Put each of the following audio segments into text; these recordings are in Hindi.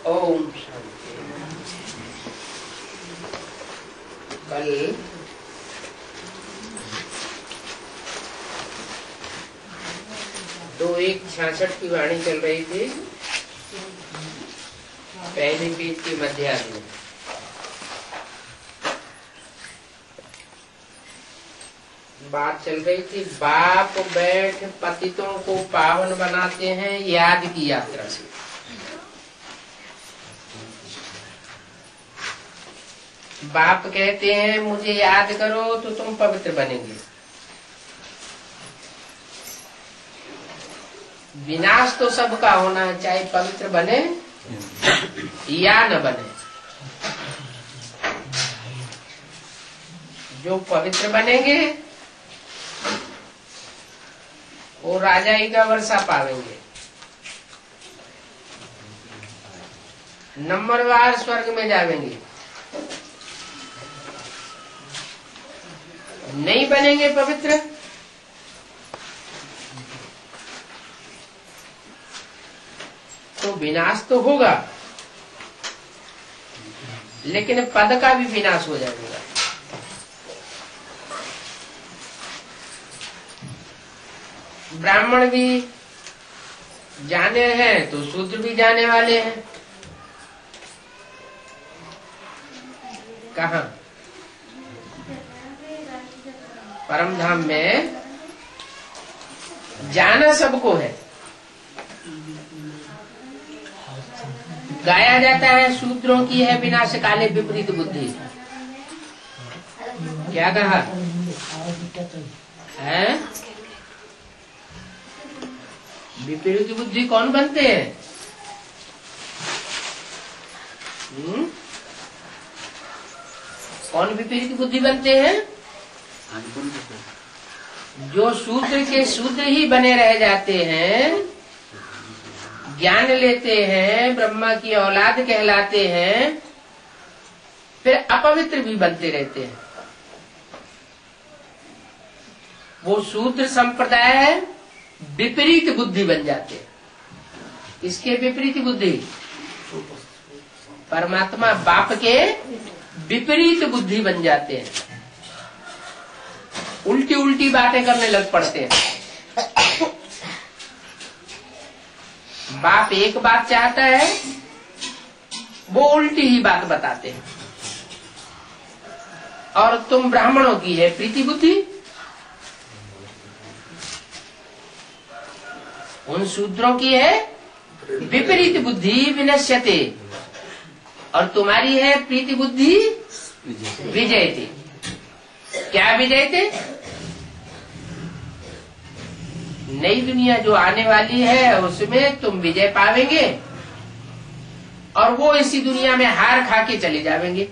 ओम शांति। कल 2:1:66 की वाणी चल रही थी, पहले पेज के मध्याह्न में। बात चल रही थी, बाप बैठ पतितों को पावन बनाते हैं याद की यात्रा से। बाप कहते हैं मुझे याद करो तो तुम पवित्र बनेंगे। विनाश तो सबका होना है, चाहे पवित्र बने या न बने। जो पवित्र बनेंगे वो राजाई का वर्षा पावेंगे, नंबरवार स्वर्ग में जावेंगे। नहीं बनेंगे पवित्र तो विनाश तो होगा, लेकिन पद का भी विनाश हो जाएगा। ब्राह्मण भी जाने हैं तो शूद्र भी जाने वाले हैं। कहाँ? परम धाम में जाना सबको है। गाया जाता है शूद्रों की है विनाश काले विपरीत बुद्धि। क्या कहा है? विपरीत बुद्धि कौन बनते हैं? कौन विपरीत बुद्धि बनते हैं? जो शूद्र के शूद्र ही बने रह जाते हैं, ज्ञान लेते हैं, ब्रह्मा की औलाद कहलाते हैं, फिर अपवित्र भी बनते रहते हैं। वो शूद्र संप्रदाय विपरीत बुद्धि बन जाते हैं। किसके विपरीत बुद्धि? परमात्मा बाप के विपरीत बुद्धि बन जाते हैं। उल्टी उल्टी बातें करने लग पड़ते हैं। बाप एक बात चाहता है, वो उल्टी ही बात बताते हैं। और तुम ब्राह्मणों की है प्रीति बुद्धि, उन शूद्रों की है विपरीत बुद्धि विनश्यते, और तुम्हारी है प्रीति बुद्धि विजयते। क्या विजयते? नई दुनिया जो आने वाली है उसमें तुम विजय पावेंगे, और वो इसी दुनिया में हार खा के चले जावेंगे।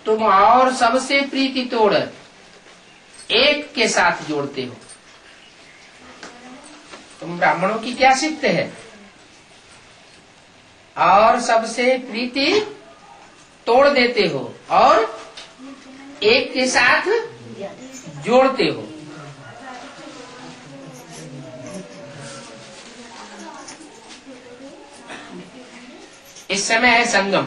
तुम और सबसे प्रीति तोड़ एक के साथ जोड़ते हो। तुम ब्राह्मणों की क्या सिफ्त है? और सबसे प्रीति तोड़ देते हो और एक के साथ जोड़ते हो। इस समय है संगम।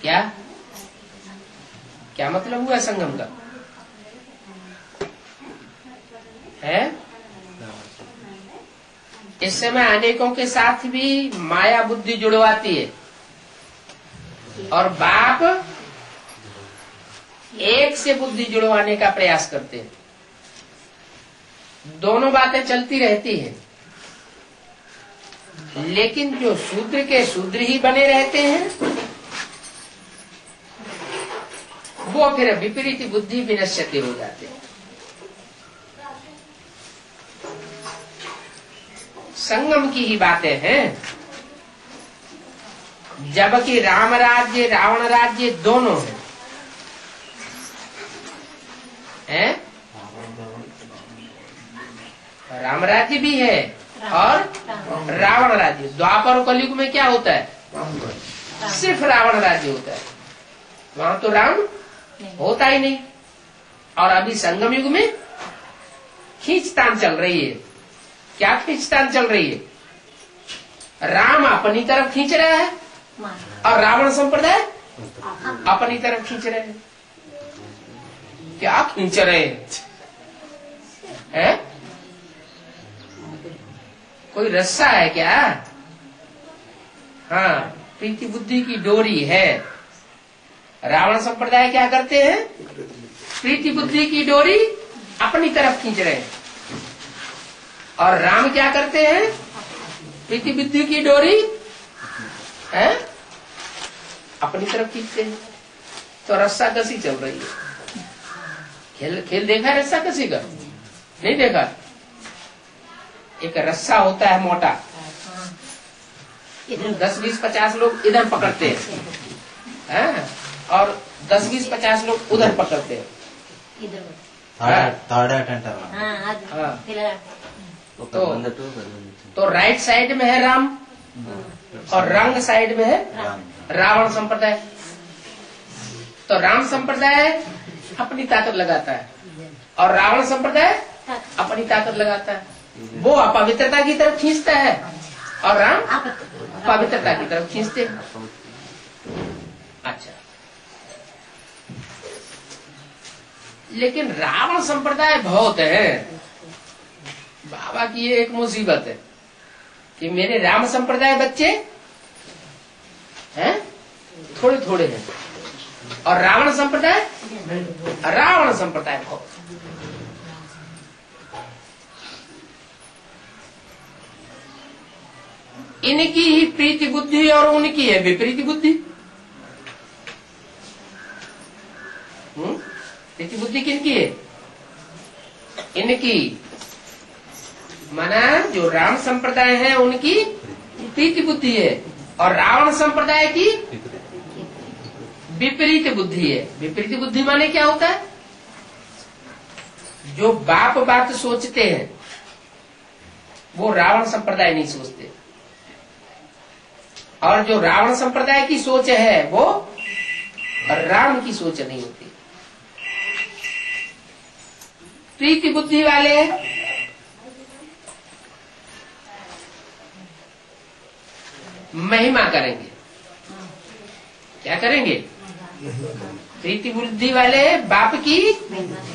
क्या क्या मतलब हुआ संगम का? है इस समय अनेकों के साथ भी माया बुद्धि जुड़वाती है, और बाप एक से बुद्धि जुड़वाने का प्रयास करते हैं। दोनों बातें चलती रहती हैं, लेकिन जो शूद्र के शूद्र ही बने रहते हैं वो फिर विपरीत बुद्धि विनश्यते हो जाते हैं। संगम की ही बातें हैं। जबकि राम राज्य रावण राज्य दोनों हैं। राम राज्य भी है और रावण राज्य। द्वापर और कलयुग में क्या होता है? सिर्फ रावण राज्य होता है, वहां तो राम होता ही नहीं। और अभी संगम युग में खींचतान चल रही है। क्या खींचतान चल रही है? राम अपनी तरफ खींच रहा है और रावण संप्रदाय अपनी तरफ खींच रहे हैं। क्या खींच रहे हैं? कोई रस्सा है क्या? हाँ, प्रीति बुद्धि की डोरी है। रावण संप्रदाय क्या करते हैं? प्रीति बुद्धि की डोरी अपनी तरफ खींच रहे हैं। और राम क्या करते हैं? प्रीति बुद्धि की डोरी है अपनी तरफ खींचते हैं। तो रस्सा कसी चल रही है। खेल देखा है रस्सा कसी का? नहीं देखा? एक रस्सा होता है मोटा, 10, 20, 50 लोग इधर पकड़ते हैं और 10, 20, 50 लोग उधर पकड़ते हैं। तो राइट साइड में है राम और रंग साइड में है रावण संप्रदाय। तो राम संप्रदाय अपनी ताकत लगाता है और रावण संप्रदाय अपनी ताकत लगाता है। वो अपवित्रता की तरफ खींचता है और राम पवित्रता की तरफ खींचते हैं। अच्छा, लेकिन रावण संप्रदाय बहुत है। बाबा की ये एक मुसीबत है कि मेरे राम संप्रदाय बच्चे हैं थोड़े थोड़े हैं और रावण संप्रदाय बहुत। इनकी ही प्रीति बुद्धि और उनकी है विपरीत बुद्धि। प्रीति बुद्धि किनकी है? इनकी। माना जो राम संप्रदाय है उनकी प्रीति बुद्धि है और रावण संप्रदाय की विपरीत बुद्धि है। विपरीत बुद्धि माने क्या होता है? जो बाप बात सोचते हैं वो रावण संप्रदाय नहीं सोचते और जो रावण संप्रदाय की सोच है वो राम की सोच नहीं होती। प्रीति बुद्धि वाले महिमा करेंगे। क्या करेंगे? प्रीति बुद्धि वाले बाप की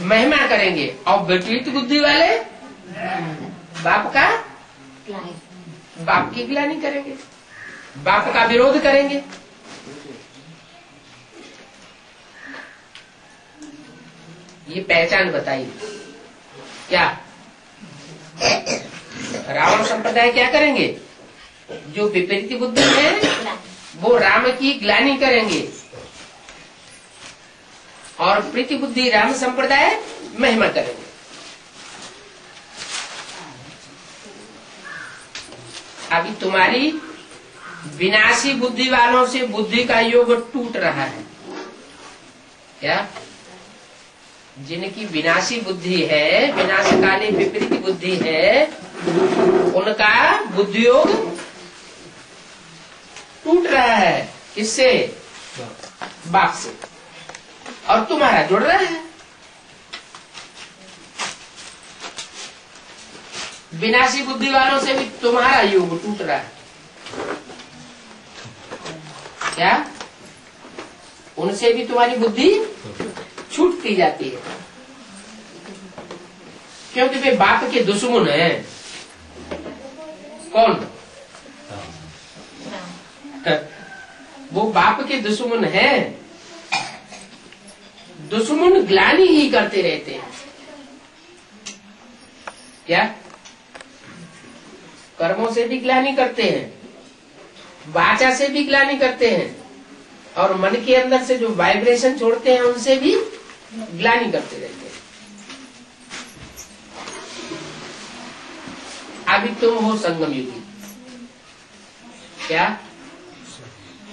महिमा करेंगे और विपरीत बुद्धि वाले बाप की गिलानी करेंगे, बाप का विरोध करेंगे। ये पहचान बताइए क्या? रावण संप्रदाय क्या करेंगे? जो विपरीत बुद्धि है वो राम की ग्लानि करेंगे और प्रीति बुद्धि राम संप्रदाय महिमा करेंगे। अभी तुम्हारी विनाशी बुद्धि वालों से बुद्धि का योग टूट रहा है क्या? जिनकी विनाशी बुद्धि है, विनाशकाली विपरीत बुद्धि है, उनका बुद्धि योग टूट रहा है। किससे? बाप से। और तुम्हारा जुड़ रहा है। विनाशी बुद्धि वालों से भी तुम्हारा योग टूट रहा है क्या? उनसे भी तुम्हारी बुद्धि छूटती जाती है क्योंकि वे बाप के दुश्मन हैं। कौन? वो बाप के दुश्मन हैं। दुश्मन ग्लानि ही करते रहते हैं क्या? कर्मों से भी ग्लानि करते हैं, वाचा से भी ग्लानि करते हैं और मन के अंदर से जो वाइब्रेशन छोड़ते हैं उनसे भी ग्लानि करते रहते हैं। अभी तुम हो संगम युगी क्या?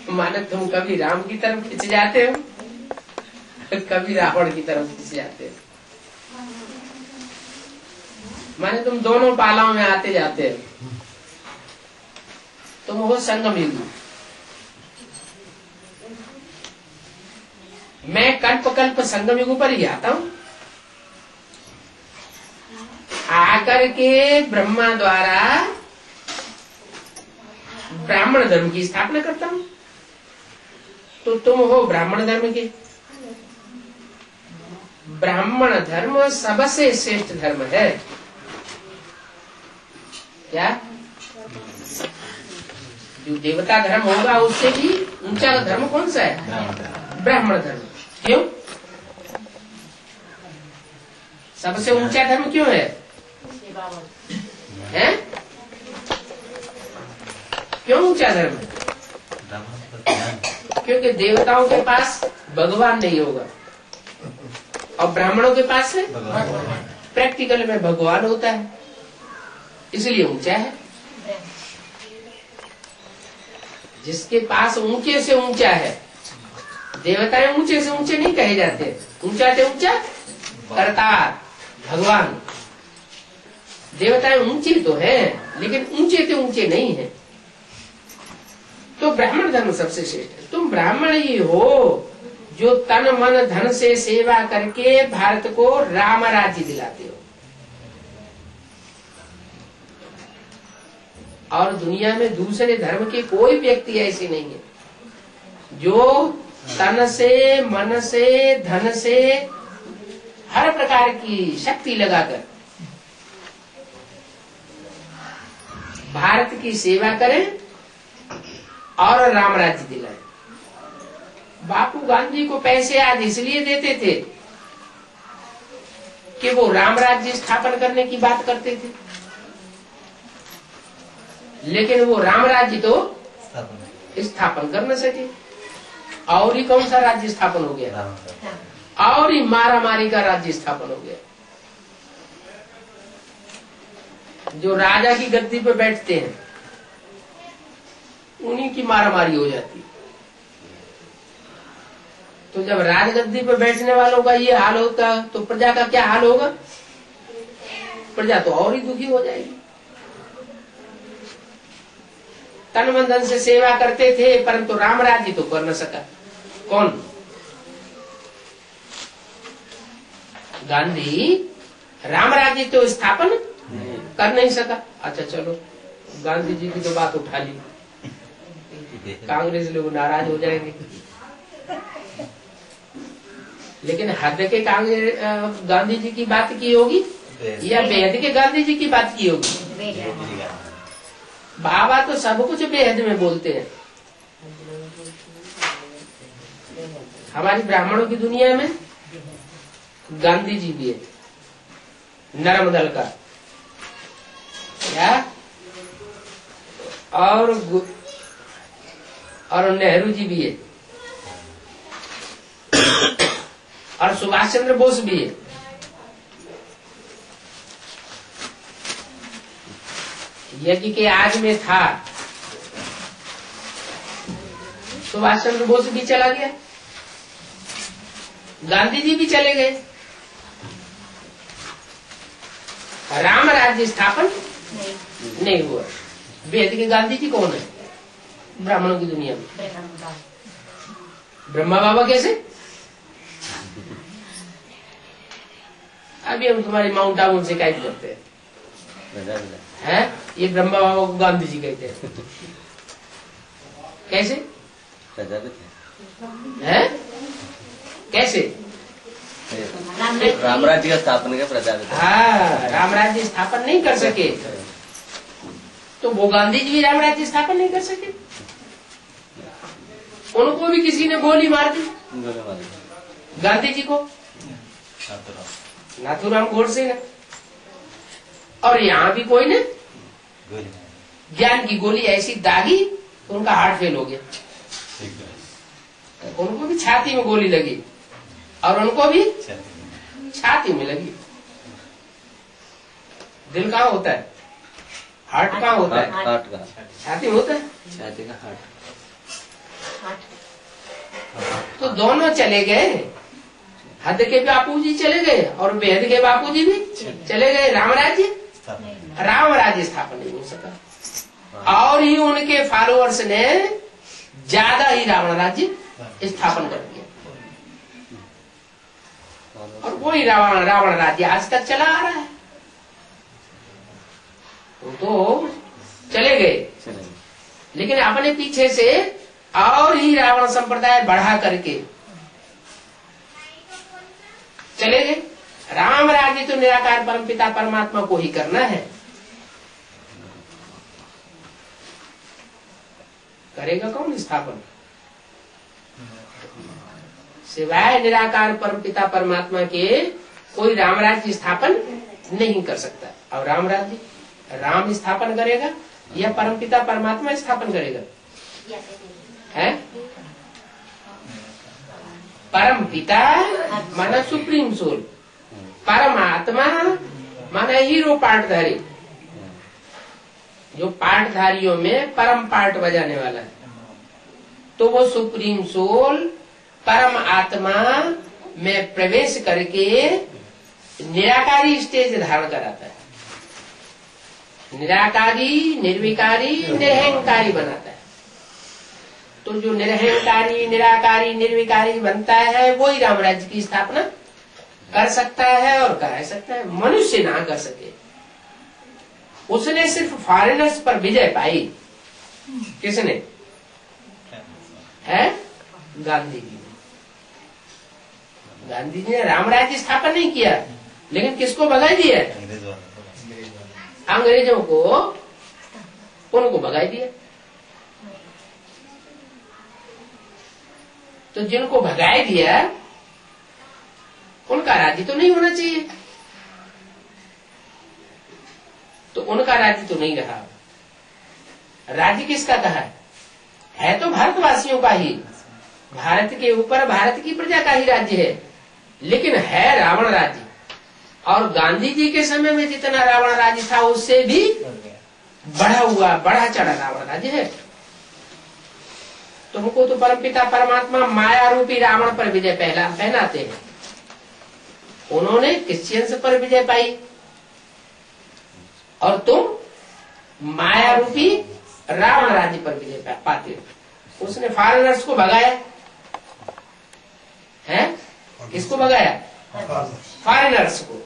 माने तुम कभी राम की तरफ खिंच जाते हो, कभी रावण की तरफ खिंच जाते हो। माने तुम दोनों पालाओं में आते जाते हो। तुम हो संगम युगी। मैं कल्प कल्प संगम युग पर ही आता हूँ। आकर के ब्रह्मा द्वारा ब्राह्मण धर्म की स्थापना करता हूं, तो तुम हो ब्राह्मण धर्म के। ब्राह्मण धर्म सबसे श्रेष्ठ धर्म है। क्या? जो देवता धर्म होगा उससे भी ऊंचा धर्म कौन सा है? ब्राह्मण धर्म। क्यों? सबसे ऊंचा धर्म क्यों है? हैं? क्यों ऊंचा धर्म है? क्योंकि देवताओं के पास भगवान नहीं होगा और ब्राह्मणों के पास है प्रैक्टिकल में भगवान होता है, इसलिए ऊंचा है। जिसके पास ऊंचे से ऊंचा है, देवताएं ऊंचे से ऊंचे नहीं कहे जाते, ऊंचा से ऊंचा करतार भगवान। देवताएं ऊंचे तो हैं लेकिन ऊंचे से ऊंचे नहीं है। तो ब्राह्मण धर्म सबसे श्रेष्ठ है। तुम ब्राह्मण ही हो जो तन मन धन से सेवा करके भारत को राम राज्य दिलाते हो। और दुनिया में दूसरे धर्म के कोई व्यक्ति ऐसे नहीं है जो तन से मन से धन से हर प्रकार की शक्ति लगाकर भारत की सेवा करें और राम राज्य दिलाए। बापू गांधी को पैसे आज इसलिए देते थे कि वो राम राज्य स्थापन करने की बात करते थे, लेकिन वो राम राज्य तो स्थापन कर न सके। और ही कौन सा राज्य स्थापन हो गया? और ही मारा मारी का राज्य स्थापन हो गया। जो राजा की गद्दी पे बैठते हैं उन्हीं की मारामारी हो जाती। तो जब राजगद्दी पे बैठने वालों का ये हाल होता तो प्रजा का क्या हाल होगा? प्रजा तो और ही दुखी हो जाएगी। तन मन धन से सेवा करते थे परंतु राम राज्य तो कर न सका। कौन? गांधी राम राज्य तो स्थापन कर नहीं सका। अच्छा चलो, गांधी जी की तो बात उठा ली, कांग्रेस लोग नाराज हो जाएंगे, लेकिन हद के कांग्रेस गांधी जी की बात की होगी या बेहद के गांधी जी की बात की होगी? बाबा तो सब कुछ बेहद में बोलते हैं। हमारी ब्राह्मणों की दुनिया में गांधी जी भी है, नरम दल का क्या, और नेहरू जी भी है, और सुभाष चंद्र बोस भी है। यज्ञ के आज में था, सुभाष चंद्र बोस भी चला गया, गांधी जी भी चले गए। राम राज्य स्थापन नहीं हुआ। वेद के गांधी जी कौन है ब्राह्मणों की दुनिया में? ब्रह्मा बाबा कैसे? अभी हम तुम्हारी माउंट आबू से शिकायत करते हैं, ये ब्रह्मा बाबा को गांधी जी कहते हैं। कैसे है? कैसे? राम राज्य का स्थापन का प्रजापिता। हाँ, राम राज्य स्थापन नहीं कर सके तो वो गांधी जी भी राम राज्य स्थापन नहीं कर सके। उनको भी किसी ने गोली मार दी, गांधी जी को नाथूराम गोडसे ने। और यहाँ भी कोई ने ज्ञान की गोली ऐसी दागी तो उनका हार्ट फेल हो गया। उनको भी छाती में गोली लगी और उनको भी छाती में लगी। दिल कहाँ होता है? हार्ट कहाँ होता है? हार्ट का छाती में होता है। छाती का हार्ट। तो दोनों चले गए, हद के बापू जी चले गए और बेहद के बापू जी भी चले गए। राम राज्य स्थापन नहीं हो सका और ही उनके फॉलोअर्स ने ज्यादा ही रावण राज्य स्थापन कर दिया और वही रावण राज्य आज तक चला आ रहा है। तो चले गए, लेकिन अपने पीछे से और ही रावण संप्रदाय बढ़ा करके चले गए। राम राज्य तो निराकार परमपिता परमात्मा को ही करना है, करेगा कौन स्थापन? सिवाय निराकार परमपिता परमात्मा के कोई राम राज्य स्थापन नहीं कर सकता। और राम राज्य राम स्थापन करेगा या परमपिता परमात्मा स्थापन करेगा? है परमपिता माना सुप्रीम सोल, परमात्मा माना हीरो पार्टधारी, जो पार्टधारियों में परम पार्ट बजाने वाला है। तो वो सुप्रीम सोल परम आत्मा में प्रवेश करके निराकारी स्टेज धारण कराता है, निराकारी निर्विकारी निरहंकारी बनाता है। तो जो निरहंकारी निराकारी निर्विकारी बनता है वही राम राज्य की स्थापना कर सकता है और करा सकता है, मनुष्य ना कर सके। उसने सिर्फ फॉरेनर्स पर विजय पाई। किसने? है गांधी जी ने। गांधी जी ने राम राज्य स्थापन नहीं किया, लेकिन किसको भगा दिया? अंग्रेजों को, उनको भगा दिया। तो जिनको भगाए दिया उनका राज्य तो नहीं होना चाहिए, तो उनका राज्य तो नहीं रहा। राज्य किसका कहा है? तो भारतवासियों का ही, भारत के ऊपर भारत की प्रजा का ही राज्य है, लेकिन है रावण राज्य। और गांधी जी के समय में जितना रावण राज्य था उससे भी बढ़ा हुआ बढ़ा चढ़ा रावण राज्य है। तुमको तो परमपिता परमात्मा माया रूपी रावण पर विजय पहनाते हैं, उन्होंने क्रिश्चियंस पर विजय पाई और तुम माया रूपी रावण राज्य पर विजय पाते हो। उसने फॉरेनर्स को भगाया है। किसको भगाया? फॉरेनर्स को।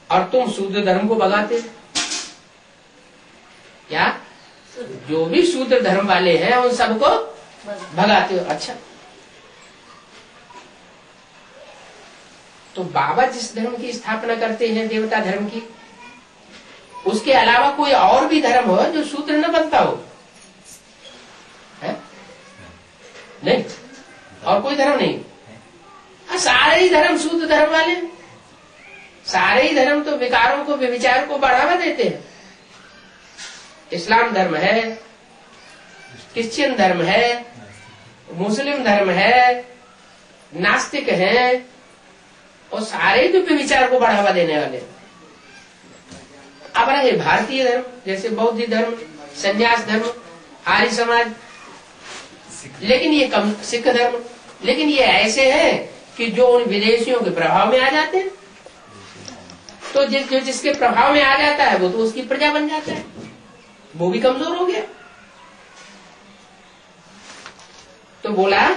और तुम शूद्र धर्म को भगाते हो। क्या? जो भी शूद्र धर्म वाले हैं उन सबको भगाते हो। अच्छा, तो बाबा जिस धर्म की स्थापना करते हैं, देवता धर्म की, उसके अलावा कोई और भी धर्म हो जो शूद्र न बनता हो? है? नहीं, और कोई धर्म नहीं। सारे ही धर्म शुद्ध धर्म वाले, सारे ही धर्म तो विकारों को, व्यभिचार को बढ़ावा देते हैं। इस्लाम धर्म है, क्रिश्चियन धर्म है, मुस्लिम धर्म है, नास्तिक है, और सारे तो व्यभिचार को बढ़ावा देने वाले। अब रहे भारतीय धर्म, जैसे बौद्ध धर्म, संन्यास धर्म, आर्य समाज, लेकिन ये कम सिख धर्म, लेकिन ये ऐसे हैं कि जो उन विदेशियों के प्रभाव में आ जाते हैं। तो जिसके प्रभाव में आ जाता है वो तो उसकी प्रजा बन जाता है, वो भी कमजोर हो गया। तो बोला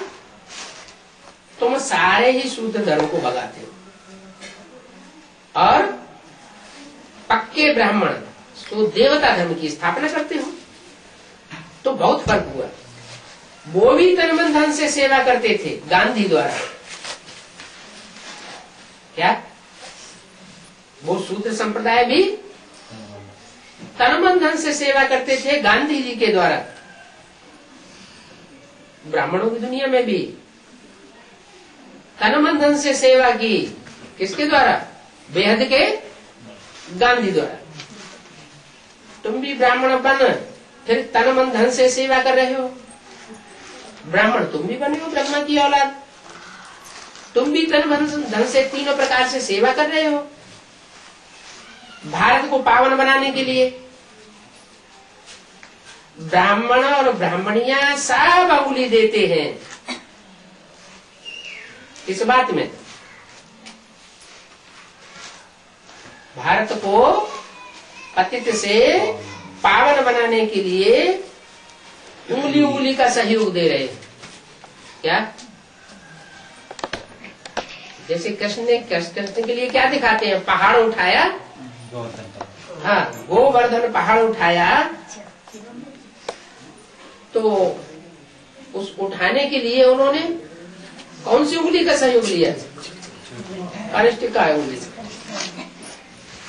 तुम सारे ही शुद्ध धर्म को भगाते हो और पक्के ब्राह्मण तो देवता धर्म की स्थापना करते हो। तो बहुत फर्क हुआ। वो भी तन मन धन से सेवा करते थे गांधी द्वारा। क्या? वो शूद्र संप्रदाय भी तन मन धन से सेवा करते थे गांधी जी के द्वारा। ब्राह्मणों की दुनिया में भी तन मन धन से सेवा की। किसके द्वारा? बेहद के गांधी द्वारा। तुम भी ब्राह्मण बन, फिर तन मन धन से सेवा कर रहे हो। ब्राह्मण तुम भी बने हो, ब्रह्मा की औलाद। तुम भी तन मन धन से तीनों प्रकार से सेवा कर रहे हो भारत को पावन बनाने के लिए। ब्राह्मण और ब्राह्मणियां सब अंगुली देते हैं इस बात में, भारत को पतित से पावन बनाने के लिए उंगली उंगली का सहयोग दे रहे हैं। क्या? जैसे कृष्ण के लिए क्या दिखाते हैं? पहाड़ उठाया हाँ, गोवर्धन पहाड़ उठाया तो उस उठाने के लिए उन्होंने कौन सी उंगली का सहयोग लिया? कनिष्ठ का उंगली।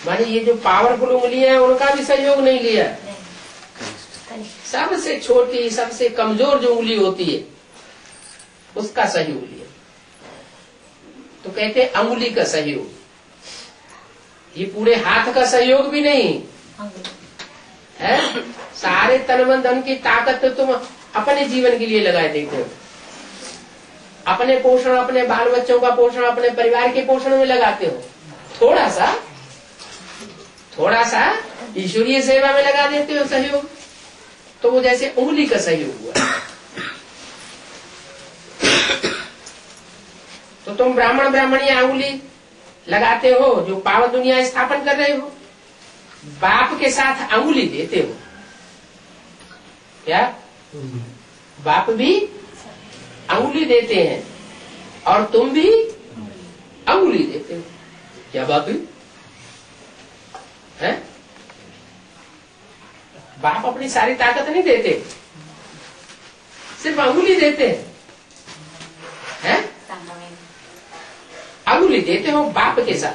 माने ये जो पावरफुल उंगली है उनका भी सहयोग नहीं लिया। सबसे छोटी सबसे कमजोर जो उंगली होती है उसका सहयोग लिया। तो कहते हैं अंगुली का सहयोग। ये पूरे हाथ का सहयोग भी नहीं है। सारे तन मन धन की ताकत तो तुम अपने जीवन के लिए लगाए देते हो, अपने पोषण, अपने बाल बच्चों का पोषण, अपने परिवार के पोषण में लगाते हो। थोड़ा सा ईश्वरीय सेवा में लगा देते हो सहयोग, तो वो जैसे उंगली का सहयोग हुआ। तो तुम ब्राह्मण ब्राह्मणी उंगली लगाते हो जो पावन दुनिया स्थापन कर रहे हो, बाप के साथ अंगुली देते हो। क्या बाप भी अंगुली देते हैं और तुम भी अंगुली देते हो? क्या बाप है? बाप अपनी सारी ताकत नहीं देते, सिर्फ अंगुली देते हैं। अंगुली देते हो बाप के साथ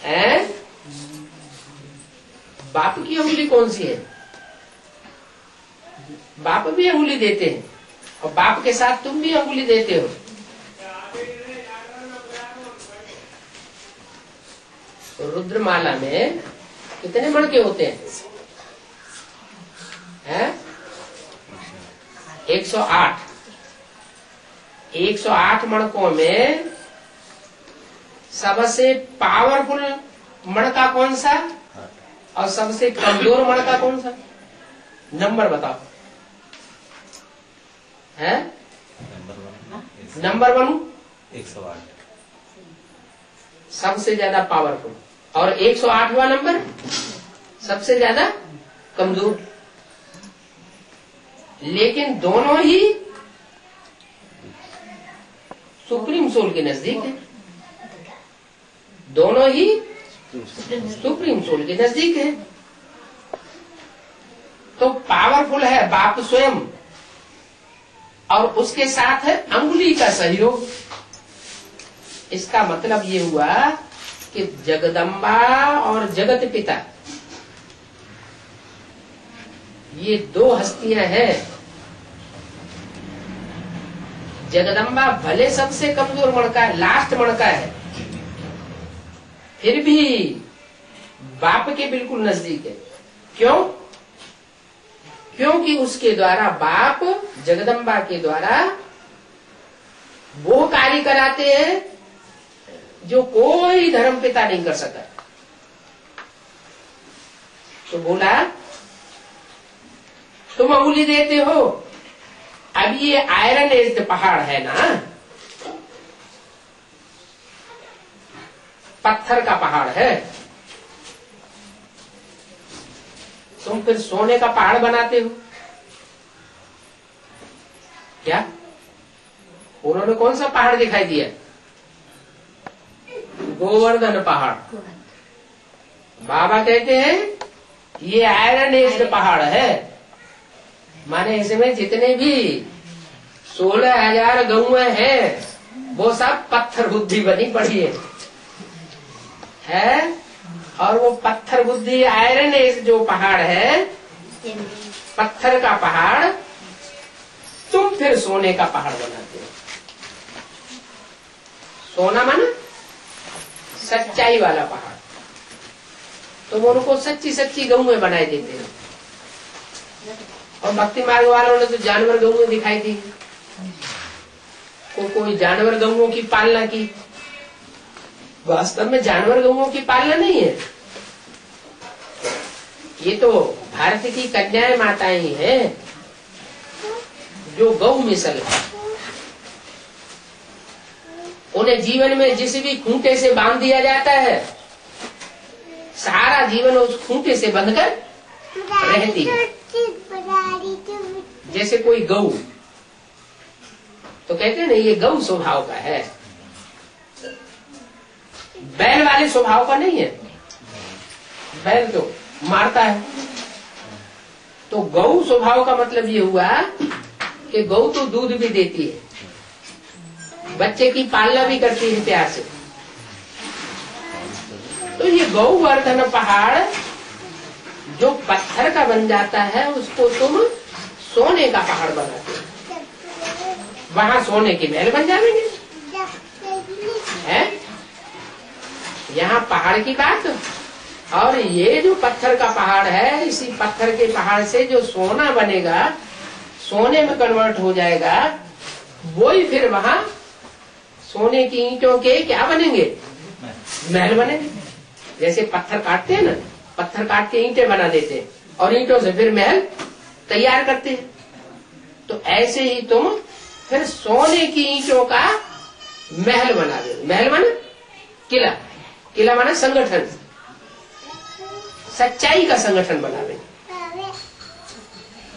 है। बाप की अंगुली कौन सी है? बाप भी अंगुली देते हैं और बाप के साथ तुम भी अंगुली देते हो। तो रुद्रमाला में कितने मणके होते हैं? 108। 108 मणकों में सबसे पावरफुल मणका कौन सा और सबसे कमजोर मणका कौन सा? नंबर बताओ। है नंबर 1 108 सबसे ज्यादा पावरफुल और 108वां नंबर सबसे ज्यादा कमजोर। लेकिन दोनों ही सुप्रीम सोल के नजदीक है। दोनों ही सुप्रीम सोल के नजदीक है। तो पावरफुल है बाप स्वयं और उसके साथ है अंगुली का सहयोग। इसका मतलब ये हुआ कि जगदम्बा और जगत पिता ये दो हस्तियां हैं। जगदम्बा भले सबसे कमजोर मणका है, लास्ट मणका है, फिर भी बाप के बिल्कुल नजदीक है। क्यों? क्योंकि उसके द्वारा बाप जगदम्बा के द्वारा वो कार्य कराते हैं जो कोई धर्म पिता नहीं कर सका। तो बोला तुम अंगुली देते हो। अब ये आयरन एज्ड पहाड़ है ना, पत्थर का पहाड़ है, तुम फिर सोने का पहाड़ बनाते हो क्या? उन्होंने कौन सा पहाड़ दिखाई दिया? गोवर्धन पहाड़। बाबा कहते हैं ये आयरन एज्ड पहाड़ है, माने इसमें जितने भी 16,000 गौएं हैं वो सब पत्थर बुद्धि बनी पड़ी है। और वो पत्थर बुद्धि आयरन एज जो पहाड़ है, पत्थर का पहाड़, तुम फिर सोने का पहाड़ बनाते हो। सोना माना सच्चाई वाला पहाड़। तो वो उनको सच्ची सच्ची गौएं बनाए देते हैं। और भक्ति मार्ग वालों ने तो जानवर गौएं दिखाई दी, कोई जानवर गौओं की पालना की। वास्तव में जानवर गौओं की पालना नहीं है, ये तो भारत की कन्याएं माताएं ही हैं जो गौ मिसल है। उन्हें जीवन में जिस भी खूंटे से बांध दिया जाता है, सारा जीवन उस खूंटे से बंधकर रहती है। जैसे कोई गौ, तो कहते हैं ना ये गौ स्वभाव का है। बैल वाले स्वभाव का नहीं है। बैल तो मारता है। तो गौ स्वभाव का मतलब ये हुआ कि गौ तो दूध भी देती है, बच्चे की पालना भी करती है प्यार से। तो ये गौवर्धन पहाड़ जो पत्थर का बन जाता है उसको तुम सोने का पहाड़ बनाते हो, वहां सोने के महल बन जाएंगे। है यहाँ पहाड़ की बात। और ये जो पत्थर का पहाड़ है, इसी पत्थर के पहाड़ से जो सोना बनेगा, सोने में कन्वर्ट हो जाएगा, वही फिर वहां सोने की ईंटों के क्या बनेंगे? महल बनेंगे। जैसे पत्थर काटते हैं ना, पत्थर काट के ईंटें बना देते हैं और ईंटों से फिर महल तैयार करते हैं। तो ऐसे ही तुम फिर सोने की ईंटों का महल बना दो। महल माने किला, किला माने संगठन, सच्चाई का संगठन बनावे।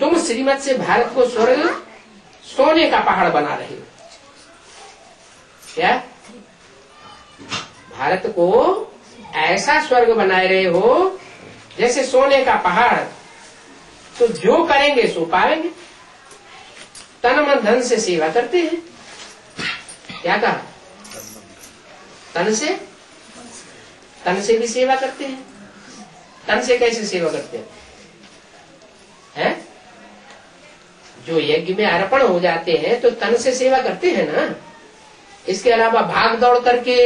तुम श्रीमत से भारत को स्वर्ग सोने का पहाड़ बना रहे हो। क्या भारत को ऐसा स्वर्ग बना रहे हो जैसे सोने का पहाड़। तो जो करेंगे सो पाएंगे। तन मन धन से सेवा करते हैं। क्या कहा? तन से भी सेवा करते हैं। तन से कैसे सेवा करते हैं? हैं? जो यज्ञ में अर्पण हो जाते हैं तो तन से सेवा करते हैं ना। इसके अलावा भाग दौड़ करके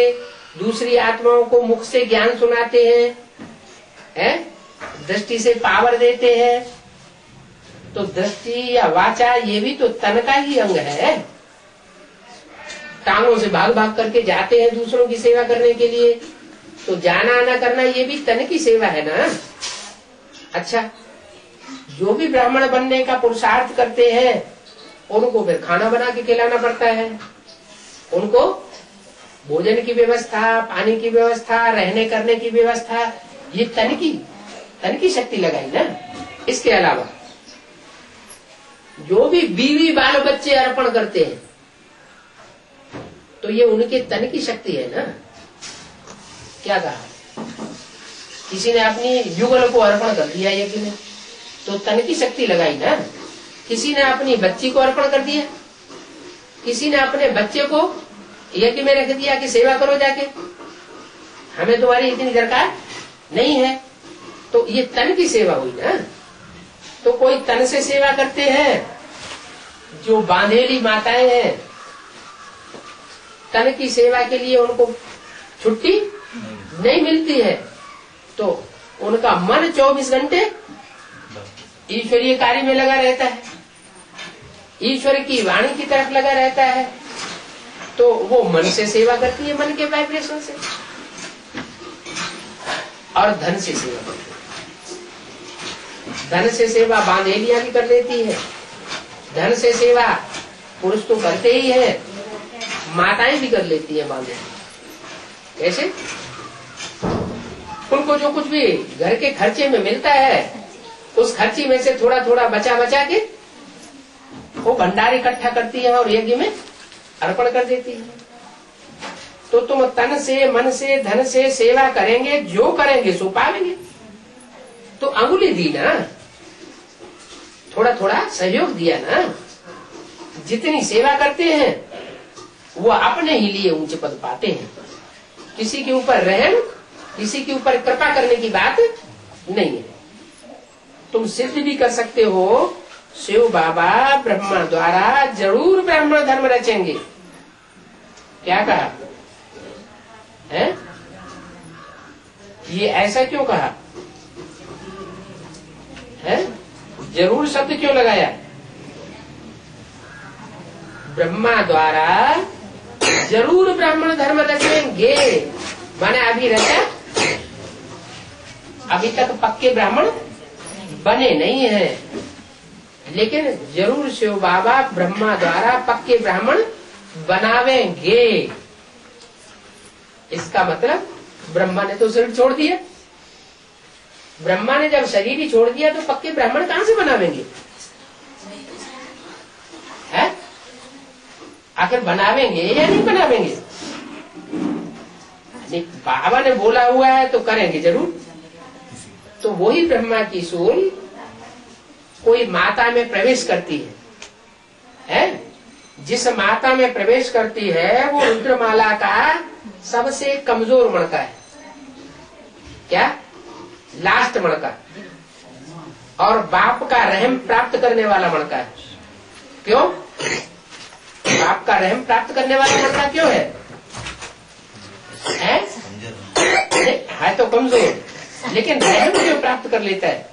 दूसरी आत्माओं को मुख से ज्ञान सुनाते हैं, दृष्टि से पावर देते हैं। तो दृष्टि या वाचा ये भी तो तन का ही अंग है। टांगों से भाग भाग करके जाते हैं दूसरों की सेवा करने के लिए, तो जाना आना करना ये भी तन की सेवा है ना। अच्छा, जो भी ब्राह्मण बनने का पुरुषार्थ करते हैं उनको फिर खाना बना के खिलाना पड़ता है। उनको भोजन की व्यवस्था, पानी की व्यवस्था, रहने करने की व्यवस्था, ये तन की शक्ति लगाई ना। इसके अलावा जो भी बीवी बाल बच्चे अर्पण करते हैं तो ये उनके तन की शक्ति है ना। क्या कहा? किसी ने अपनी युगल को अर्पण कर दिया यज्ञ में तो तन की शक्ति लगाई ना। किसी ने अपनी बच्ची को अर्पण कर दिया, किसी ने अपने बच्चे को यज्ञ में रख दिया कि सेवा करो जाके, हमें तुम्हारी इतनी दरकार नहीं है। तो ये तन की सेवा हुई ना। तो कोई तन से सेवा करते हैं, जो बांधेली माताएं हैं, तन की सेवा के लिए उनको छुट्टी नहीं मिलती है, तो उनका मन 24 घंटे ईश्वरीय कार्य में लगा रहता है, ईश्वर की वाणी की तरफ लगा रहता है। तो वो मन से सेवा करती है, मन के वाइब्रेशन से, और धन से सेवा करती है। धन से सेवा बांधेलियां भी कर लेती है, धन से सेवा पुरुष तो करते ही है, माताएं भी कर लेती है बांधे। कैसे? उनको जो कुछ भी घर के खर्चे में मिलता है उस खर्ची में से थोड़ा थोड़ा बचा बचा के वो भंडार इकट्ठा करती है और यज्ञ में अर्पण कर देती है। तो तुम तन से, मन से, धन से सेवा करेंगे, जो करेंगे सो पाएंगे। तो अंगुली दी ना, थोड़ा थोड़ा सहयोग दिया ना। जितनी सेवा करते हैं वो अपने ही लिए ऊंचे पद पाते हैं। किसी के ऊपर रहम, किसी के ऊपर कृपा करने की बात नहीं है। तुम सिद्ध भी कर सकते हो, शिव बाबा ब्रह्मा द्वारा जरूर ब्राह्मण धर्म रचेंगे। क्या कहा है? ये ऐसा क्यों कहा है? जरूर शब्द क्यों लगाया? ब्रह्मा द्वारा जरूर ब्राह्मण धर्म रचेंगे, माने अभी रचा, अभी तक पक्के ब्राह्मण बने नहीं है, लेकिन जरूर शिव बाबा ब्रह्मा द्वारा पक्के ब्राह्मण बनावेंगे। इसका मतलब ब्रह्मा ने तो शरीर छोड़ दिया। ब्रह्मा ने जब शरीर ही छोड़ दिया तो पक्के ब्राह्मण कहां से बनावेंगे? है? आखिर बनावेंगे या नहीं बनावेंगे? नहीं, बाबा ने बोला हुआ है तो करेंगे जरूर। तो वही ब्रह्मा की सूल कोई माता में प्रवेश करती है? जिस माता में प्रवेश करती है वो रुद्रमाला का सबसे कमजोर मणका है। क्या? लास्ट मणका। और बाप का रहम प्राप्त करने वाला मणका है। क्यों? बाप का रहम प्राप्त करने वाला मणका क्यों है? है तो कमजोर, लेकिन रहम क्यों प्राप्त कर लेता है?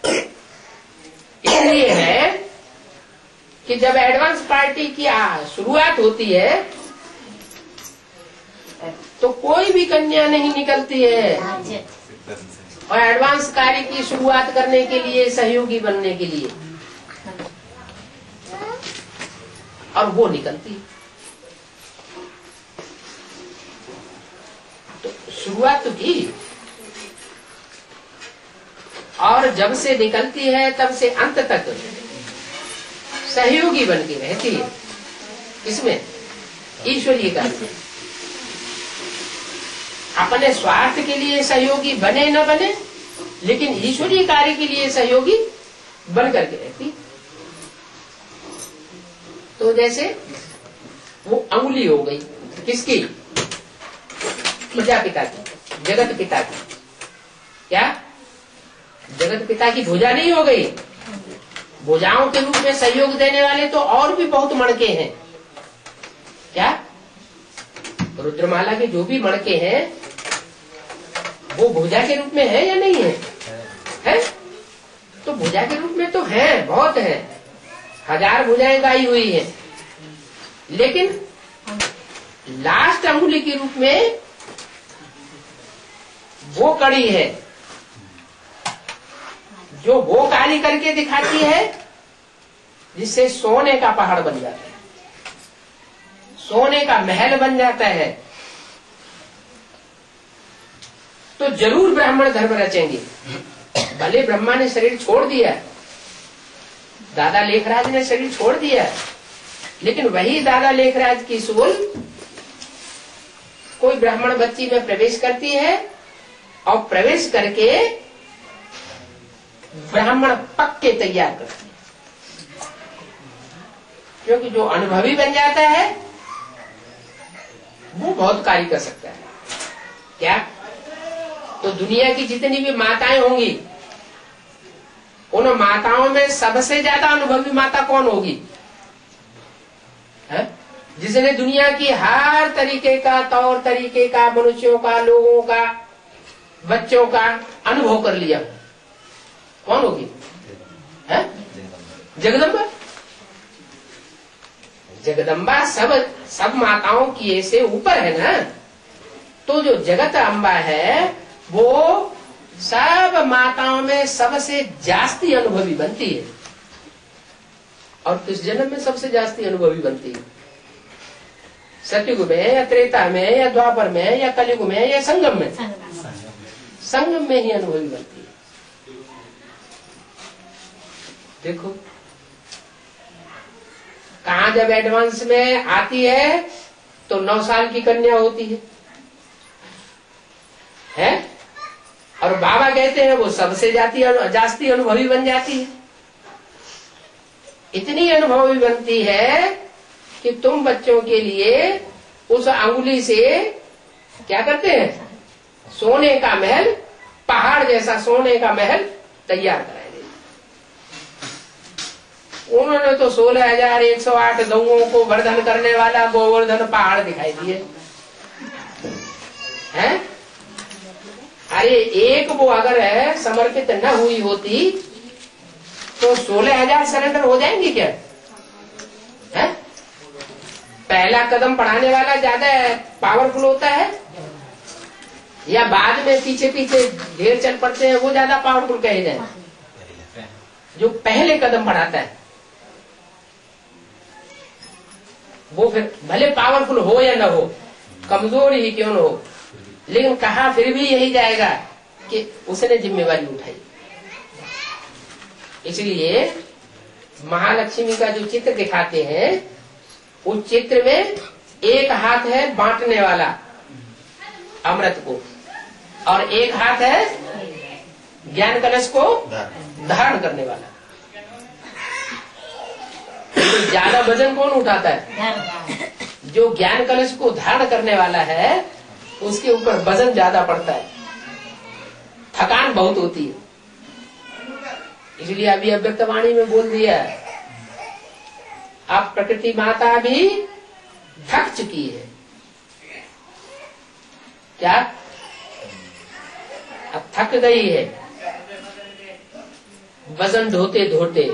इसलिए है कि जब एडवांस पार्टी की शुरुआत होती है तो कोई भी कन्या नहीं निकलती है, और एडवांस कार्य की शुरुआत करने के लिए, सहयोगी बनने के लिए, और वो निकलती है। तो शुरुआत तो की, और जब से निकलती है तब से अंत तक सहयोगी बन के रहती है। इसमें ईश्वरीय कार्य में अपने स्वार्थ के लिए सहयोगी बने न बने, लेकिन ईश्वरीय कार्य के लिए सहयोगी बन करके रहती। तो जैसे वो अंगुली हो गई किसकी? प्रजापिता की, जगत पिता की। क्या? जगत पिता की भुजा नहीं हो गई। भुजाओं के रूप में सहयोग देने वाले तो और भी बहुत मणके हैं। क्या? रुद्रमाला के जो भी मणके हैं वो भुजा के रूप में है या नहीं है? है? तो भुजा के रूप में तो है, बहुत है, 1000 भुजाएं गाई हुई है, लेकिन लास्ट अंगुली के रूप में वो कड़ी है जो वो कार्य करके दिखाती है जिससे सोने का पहाड़ बन जाता है, सोने का महल बन जाता है। तो जरूर ब्राह्मण धर्म रचेंगे। भले ब्रह्मा ने शरीर छोड़ दिया, दादा लेखराज ने शरीर छोड़ दिया, लेकिन वही दादा लेखराज की सूल कोई ब्राह्मण बच्ची में प्रवेश करती है, और प्रवेश करके ब्राह्मण पक्के तैयार करती है। क्योंकि जो अनुभवी बन जाता है वो बहुत कार्य कर सकता है। क्या? तो दुनिया की जितनी भी माताएं होंगी, उन माताओं में सबसे ज्यादा अनुभवी माता कौन होगी? है? जिसने दुनिया की हर तरीके का, तौर तरीके का, मनुष्यों का, लोगों का, बच्चों का अनुभव कर लिया। कौन होगी? है? जगदम्बा। जगदम्बा सब माताओं की ऐसे ऊपर है ना। तो जो जगत अम्बा है वो सब माताओं में सबसे जास्ती अनुभवी बनती है। और किस जन्म में सबसे जास्ती अनुभवी बनती है? सतयुग में या त्रेता में या द्वापर में या कलयुग में या संगम में? संगम में ही अनुभवी बनती है। देखो कहाँ जब एडवांस में आती है तो 9 साल की कन्या होती है? और बाबा कहते हैं वो सबसे जास्ती अनुभवी बन जाती है। इतनी अनुभवी बनती है कि तुम बच्चों के लिए उस अंगुली से क्या करते हैं? सोने का महल, पहाड़ जैसा सोने का महल तैयार कराए। उन्होंने तो 16,108 गऊओं को वर्धन करने वाला गोवर्धन पहाड़ दिखाई दिए हैं। अरे एक वो अगर है समर्पित न हुई होती तो 16,000 सरेंडर हो जाएंगे क्या? है? पहला कदम बढ़ाने वाला ज्यादा पावरफुल होता है या बाद में पीछे पीछे ढेर चल पड़ते हैं वो ज्यादा पावरफुल कहे जाए? जो पहले कदम बढ़ाता है वो फिर भले पावरफुल हो या न हो, कमजोर ही क्यों न हो, लेकिन कहा फिर भी यही जाएगा कि उसने जिम्मेवारी उठाई। इसलिए महालक्ष्मी का जो चित्र दिखाते हैं उस चित्र में एक हाथ है बांटने वाला अमृत को, और एक हाथ है ज्ञान कलश को धारण करने वाला। तो ज्यादा वजन कौन उठाता है? जो ज्ञान कलश को धारण करने वाला है उसके ऊपर वजन ज्यादा पड़ता है, थकान बहुत होती है। इसलिए अभी अव्यक्त वाणी में बोल दिया है, अब प्रकृति माता भी थक चुकी है। क्या? अब थक गई है वजन ढोते ढोते।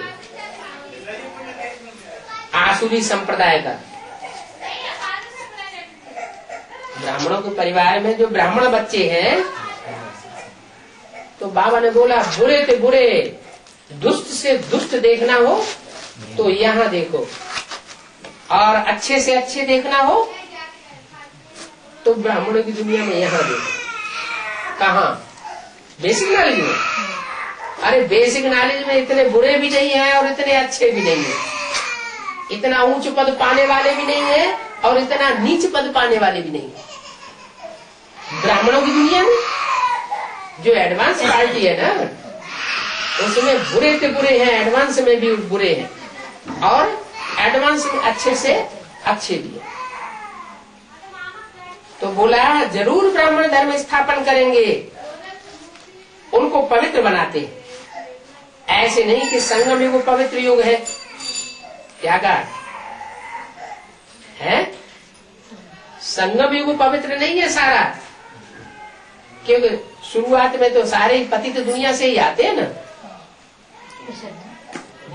आसुरी संप्रदाय का ब्राह्मणों के परिवार में जो ब्राह्मण बच्चे हैं, तो बाबा ने बोला बुरे से बुरे, दुष्ट से दुष्ट देखना हो तो यहाँ देखो, और अच्छे से अच्छे देखना हो तो ब्राह्मणों की दुनिया में यहाँ देखो। कहाँ? बेसिक नॉलेज में। अरे बेसिक नॉलेज में इतने बुरे भी नहीं है और इतने अच्छे भी नहीं है, इतना ऊंच पद पाने वाले भी नहीं है और इतना नीच पद पाने वाले भी नहीं है। ब्राह्मणों की दुनिया में जो एडवांस पार्टी है ना, उसमें बुरे से बुरे हैं, एडवांस में भी बुरे हैं, और एडवांस में अच्छे से अच्छे भी है। तो बोला जरूर ब्राह्मण धर्म स्थापन करेंगे, उनको पवित्र बनाते हैं। ऐसे नहीं कि संगम युग पवित्र युग है। क्या कहा है? संगम युग पवित्र नहीं है सारा, क्योंकि शुरुआत में तो सारे पतित दुनिया से ही आते हैं ना।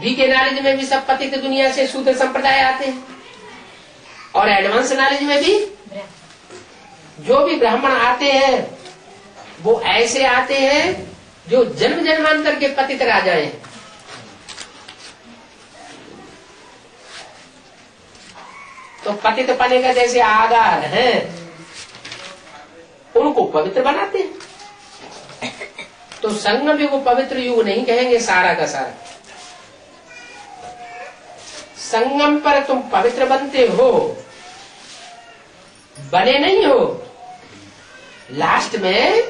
बी के नॉलेज में भी सब पतित दुनिया से शूद्र संप्रदाय आते हैं, और एडवांस नॉलेज में भी जो भी ब्राह्मण आते हैं वो ऐसे आते हैं जो जन्म जन्मांतर के पतित राजा हैं। तो पतित पने का जैसे आधार है, उनको पवित्र बनाते हैं। तो संगम युग पवित्र युग नहीं कहेंगे सारा का सारा। संगम पर तुम पवित्र बनते हो, बने नहीं हो, लास्ट में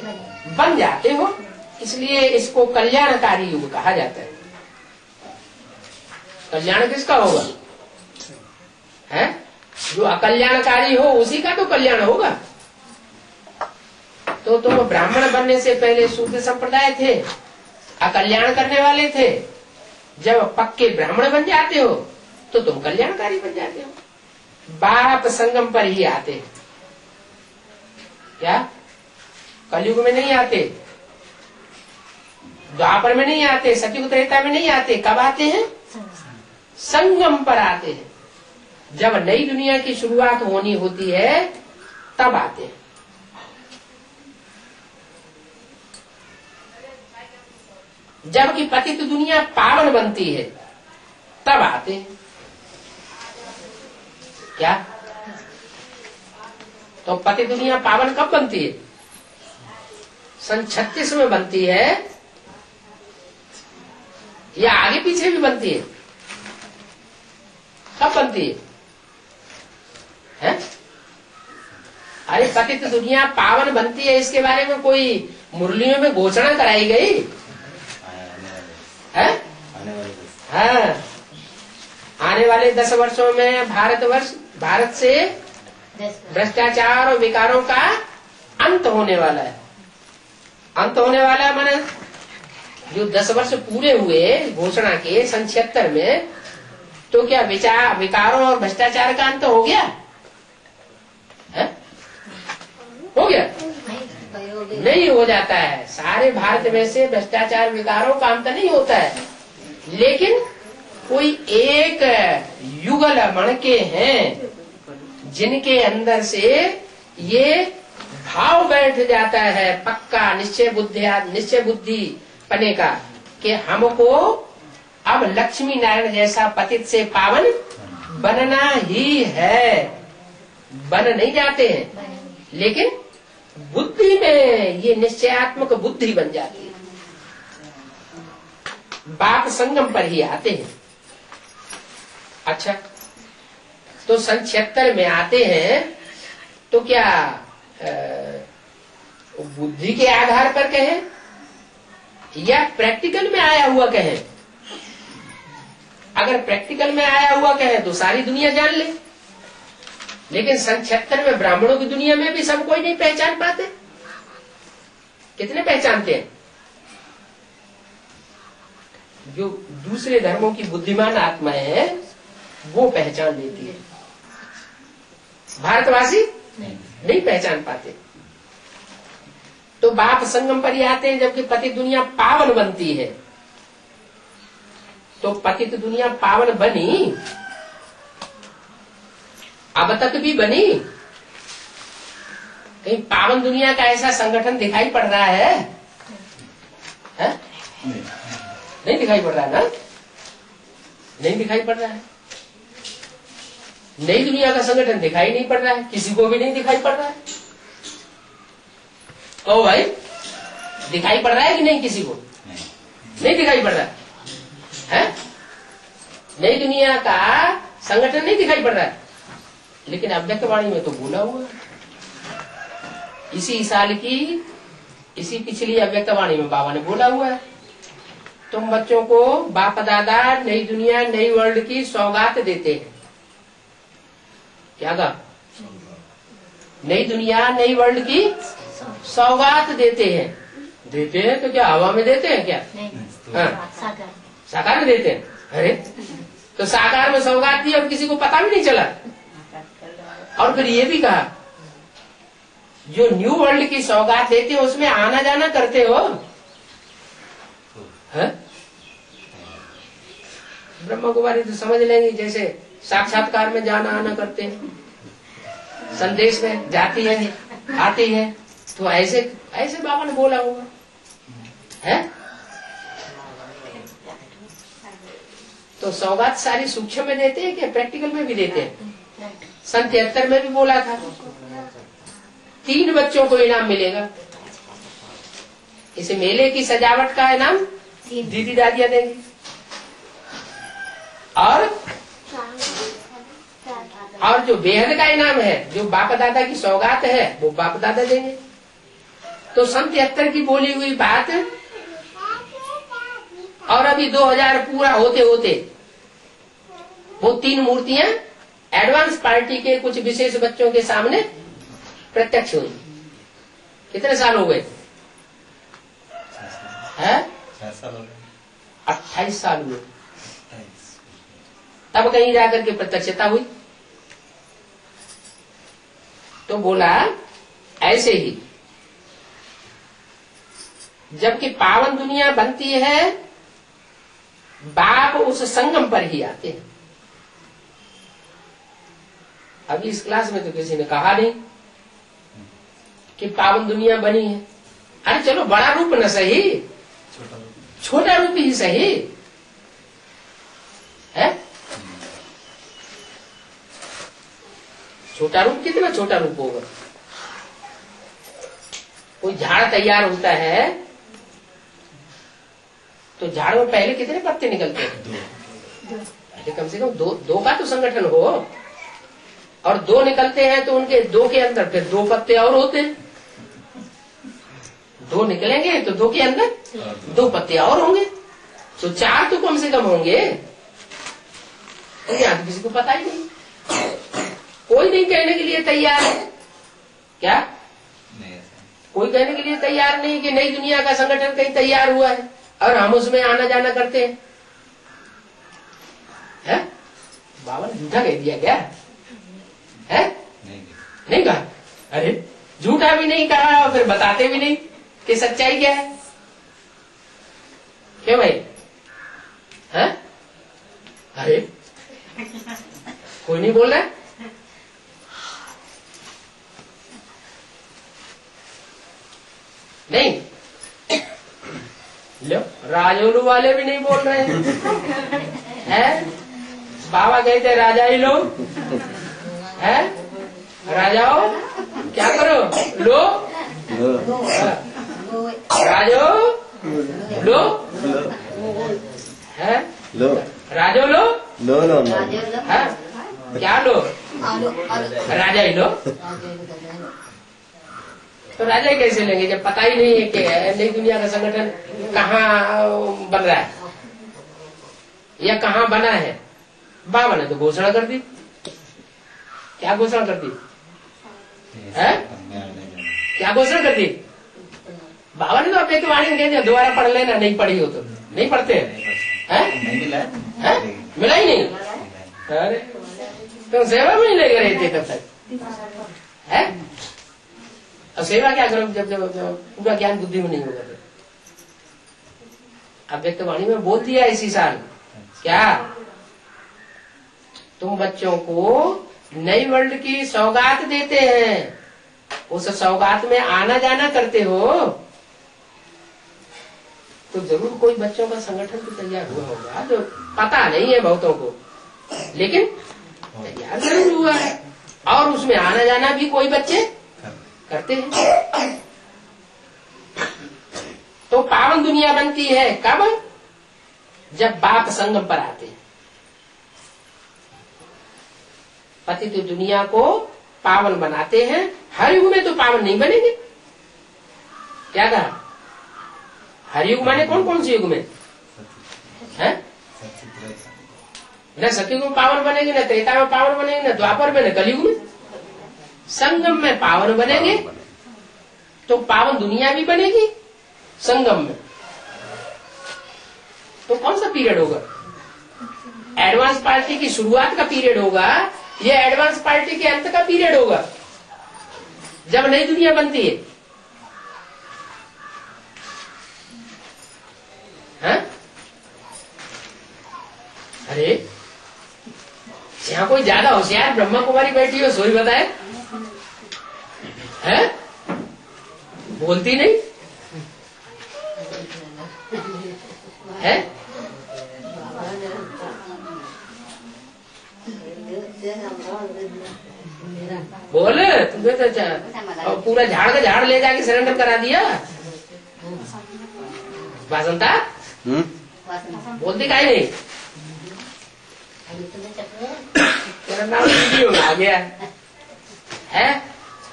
बन जाते हो। इसलिए इसको कल्याणकारी युग कहा जाता है। कल्याण किसका होगा? है? जो अकल्याणकारी हो उसी का तो कल्याण होगा। तो तुम ब्राह्मण बनने से पहले शूद्र संप्रदाय थे, अकल्याण करने वाले थे। जब पक्के ब्राह्मण बन जाते हो तो तुम कल्याणकारी बन जाते हो। बाप संगम पर ही आते हैं। क्या? कलयुग में नहीं आते, द्वापर में नहीं आते, सतयुग त्रेता में नहीं आते। कब आते हैं? संगम पर आते हैं। जब नई दुनिया की शुरुआत होनी होती है तब आते हैं। जबकि पतित दुनिया पावन बनती है तब आते हैं। क्या? तो पतित दुनिया पावन कब बनती है? सन 36 में बनती है या आगे पीछे भी बनती है? कब बनती है? अरे पतित दुनिया पावन बनती है, इसके बारे में कोई मुरलियों में घोषणा कराई गई है? हाँ, आने वाले 10 वर्षों में भारत से भ्रष्टाचार और विकारों का अंत होने वाला है। अंत होने वाला है माने जो 10 वर्ष पूरे हुए घोषणा के सन 76 में, तो क्या विकारों और भ्रष्टाचार का अंत हो गया है? हो गया? नहीं हो जाता है। सारे भारत में से भ्रष्टाचार विकारों का अंत नहीं होता है, लेकिन कोई एक युगल मणके हैं जिनके अंदर से ये भाव बैठ जाता है, पक्का निश्चय बुद्धि पने का, कि हमको अब लक्ष्मी नारायण जैसा पतित से पावन बनना ही है। बन नहीं जाते हैं, लेकिन बुद्धि में ये निश्चयात्मक बुद्धि बन जाती है। बाप संगम पर ही आते हैं। अच्छा, तो सन 76 में आते हैं तो क्या बुद्धि के आधार पर कहें या प्रैक्टिकल में आया हुआ कहें। अगर प्रैक्टिकल में आया हुआ कहें तो सारी दुनिया जान ले, लेकिन सन 76 में ब्राह्मणों की दुनिया में भी सब कोई नहीं पहचान पाते। कितने पहचानते हैं? जो दूसरे धर्मों की बुद्धिमान आत्माएं हैं वो पहचान लेती है, भारतवासी नहीं पहचान पाते। तो बाप संगम पर ही आते हैं, जबकि पतित दुनिया पावन बनती है। तो पतित दुनिया पावन बनी, अब तक भी बनी। कहीं पावन दुनिया का ऐसा संगठन दिखाई पड़ रहा है? नहीं दिखाई पड़ रहा है ना? नहीं दिखाई पड़ रहा है। नई दुनिया का संगठन दिखाई नहीं पड़ रहा है, किसी को भी नहीं दिखाई पड़ रहा है। ओ भाई, दिखाई पड़ रहा है कि नहीं? किसी को नहीं दिखाई पड़ रहा है। नई दुनिया का संगठन नहीं दिखाई पड़ रहा है, लेकिन अव्यक्त वाणी में तो बोला हुआ। इसी साल की इसी पिछली अव्यक्त वाणी में बाबा ने बोला हुआ है, तुम बच्चों को बाप दादा नई दुनिया नई वर्ल्ड की सौगात देते हैं। क्या कहा? नई दुनिया नई वर्ल्ड की सौगात देते हैं। देते हैं तो क्या हवा में देते हैं क्या? हाँ, साकार में देते हैं। अरे तो साकार में सौगात दी और किसी को पता भी नहीं चला। और फिर ये भी कहा जो न्यू वर्ल्ड की सौगात देते हो उसमें आना जाना करते हो। ब्रह्मा कुमारी तो समझ लेंगे, जैसे साक्षात्कार में जाना आना करते हैं, संदेश में जाती है आती है, तो ऐसे ऐसे बाबा ने बोला होगा है। तो सौगात सारी सूक्ष्म में देते हैं क्या प्रैक्टिकल में भी देते हैं? सन 73 में भी बोला था 3 बच्चों को इनाम मिलेगा। इस मेले की सजावट का इनाम दीदी दादियां देंगी और जो बेहद का इनाम है, जो बाप दादा की सौगात है, वो बाप दादा देंगे। तो सन 73 की बोली हुई बात और अभी 2000 पूरा होते होते वो 3 मूर्तियां एडवांस पार्टी के कुछ विशेष बच्चों के सामने प्रत्यक्ष हुई। कितने साल हो गए? 28 साल हुए। तब कहीं जाकर के प्रत्यक्षता हुई। तो बोला ऐसे ही जबकि पावन दुनिया बनती है, बाप उस संगम पर ही आते हैं। अभी इस क्लास में तो किसी ने कहा नहीं कि पावन दुनिया बनी है। अरे चलो बड़ा रूप न सही, छोटा रूप ही सही है। छोटा रूप, कितना छोटा रूप होगा? कोई झाड़ तैयार होता है तो झाड़ में पहले कितने पत्ते निकलते हैं? पहले कम से कम दो का तो संगठन हो, और 2 निकलते हैं तो उनके 2 के अंदर फिर 2 पत्ते और होते हैं। 2 निकलेंगे तो 2 के अंदर 2 पत्ते और होंगे, तो 4 तो कम से कम होंगे। तो यहाँ तो किसी को पता ही नहीं, कोई नहीं कहने के लिए तैयार है। क्या कोई कहने के लिए तैयार नहीं कि नई दुनिया का संगठन कहीं तैयार हुआ है और हम उसमें आना जाना करते हैं? है? बाबा ने झूठा कह दिया क्या है? नहीं कहा। अरे झूठा भी नहीं कहा और फिर बताते भी नहीं कि सच्चाई क्या है। क्यों भाई? है? अरे कोई नहीं बोल रहा है? नहीं लो, राजोलू वाले भी नहीं बोल रहे हैं। बाबा कहते राजा ही लो है, राजाओ क्या करो, लो राजो लो है, राजो लो लो है, क्या लो? राजा ही लो। तो राजा कैसे लेंगे जब पता ही नहीं है कि नई दुनिया का संगठन कहाँ बन रहा है या कहाँ बना है। बाबा ने तो घोषणा कर दी। क्या घोषणा कर दी है? क्या घोषणा कर दी? बाबा ने तो अपने वाणी कह दिया दोबारा पढ़ लेना, नहीं पढ़ी हो तो। नहीं पढ़ते हैं? मिला ही नहीं। अरे तो सेवा में नहीं लगे रहे थे तब तक है। अब सेवा क्या करो जब जब पूरा ज्ञान बुद्धि में नहीं होगा। तो अब व्यक्तवाणी में बोल दिया इसी साल क्या तुम बच्चों को नई वर्ल्ड की सौगात देते हैं, उस सौगात में आना जाना करते हो तो जरूर कोई बच्चों का संगठन तो तैयार हुआ होगा। जो पता नहीं है बहुतों को, लेकिन तैयार जरूर हुआ है और उसमें आना जाना भी कोई बच्चे करते हैं। तो पावन दुनिया बनती है कब? जब बाप संगम पर आते हैं। पति तो दुनिया को पावन बनाते हैं, हर युग में तो पावन नहीं बनेंगे। क्या कहा? हर युग माने कौन कौन से युग में है? न सतयुग में पावन बनेंगे, न त्रेता में पावन बनेंगे, न द्वापर में, न कलयुग में। संगम में पावन बनेंगे तो पावन दुनिया भी बनेगी संगम में। तो कौन सा पीरियड होगा? एडवांस पार्टी की शुरुआत का पीरियड होगा, ये एडवांस पार्टी के अंत का पीरियड होगा जब नई दुनिया बनती है। हाँ? अरे यहाँ कोई ज्यादा होशियार ब्रह्मा कुमारी बैठी हो सोई बताए है? बोलती नहीं है? बोल तुम्हें तो पूरा झाड़ का झाड़ ले जाके सरेंडर करा दिया। वासंता बोलती काहे नहीं? तेरा नाम वीडियो में आ गया है।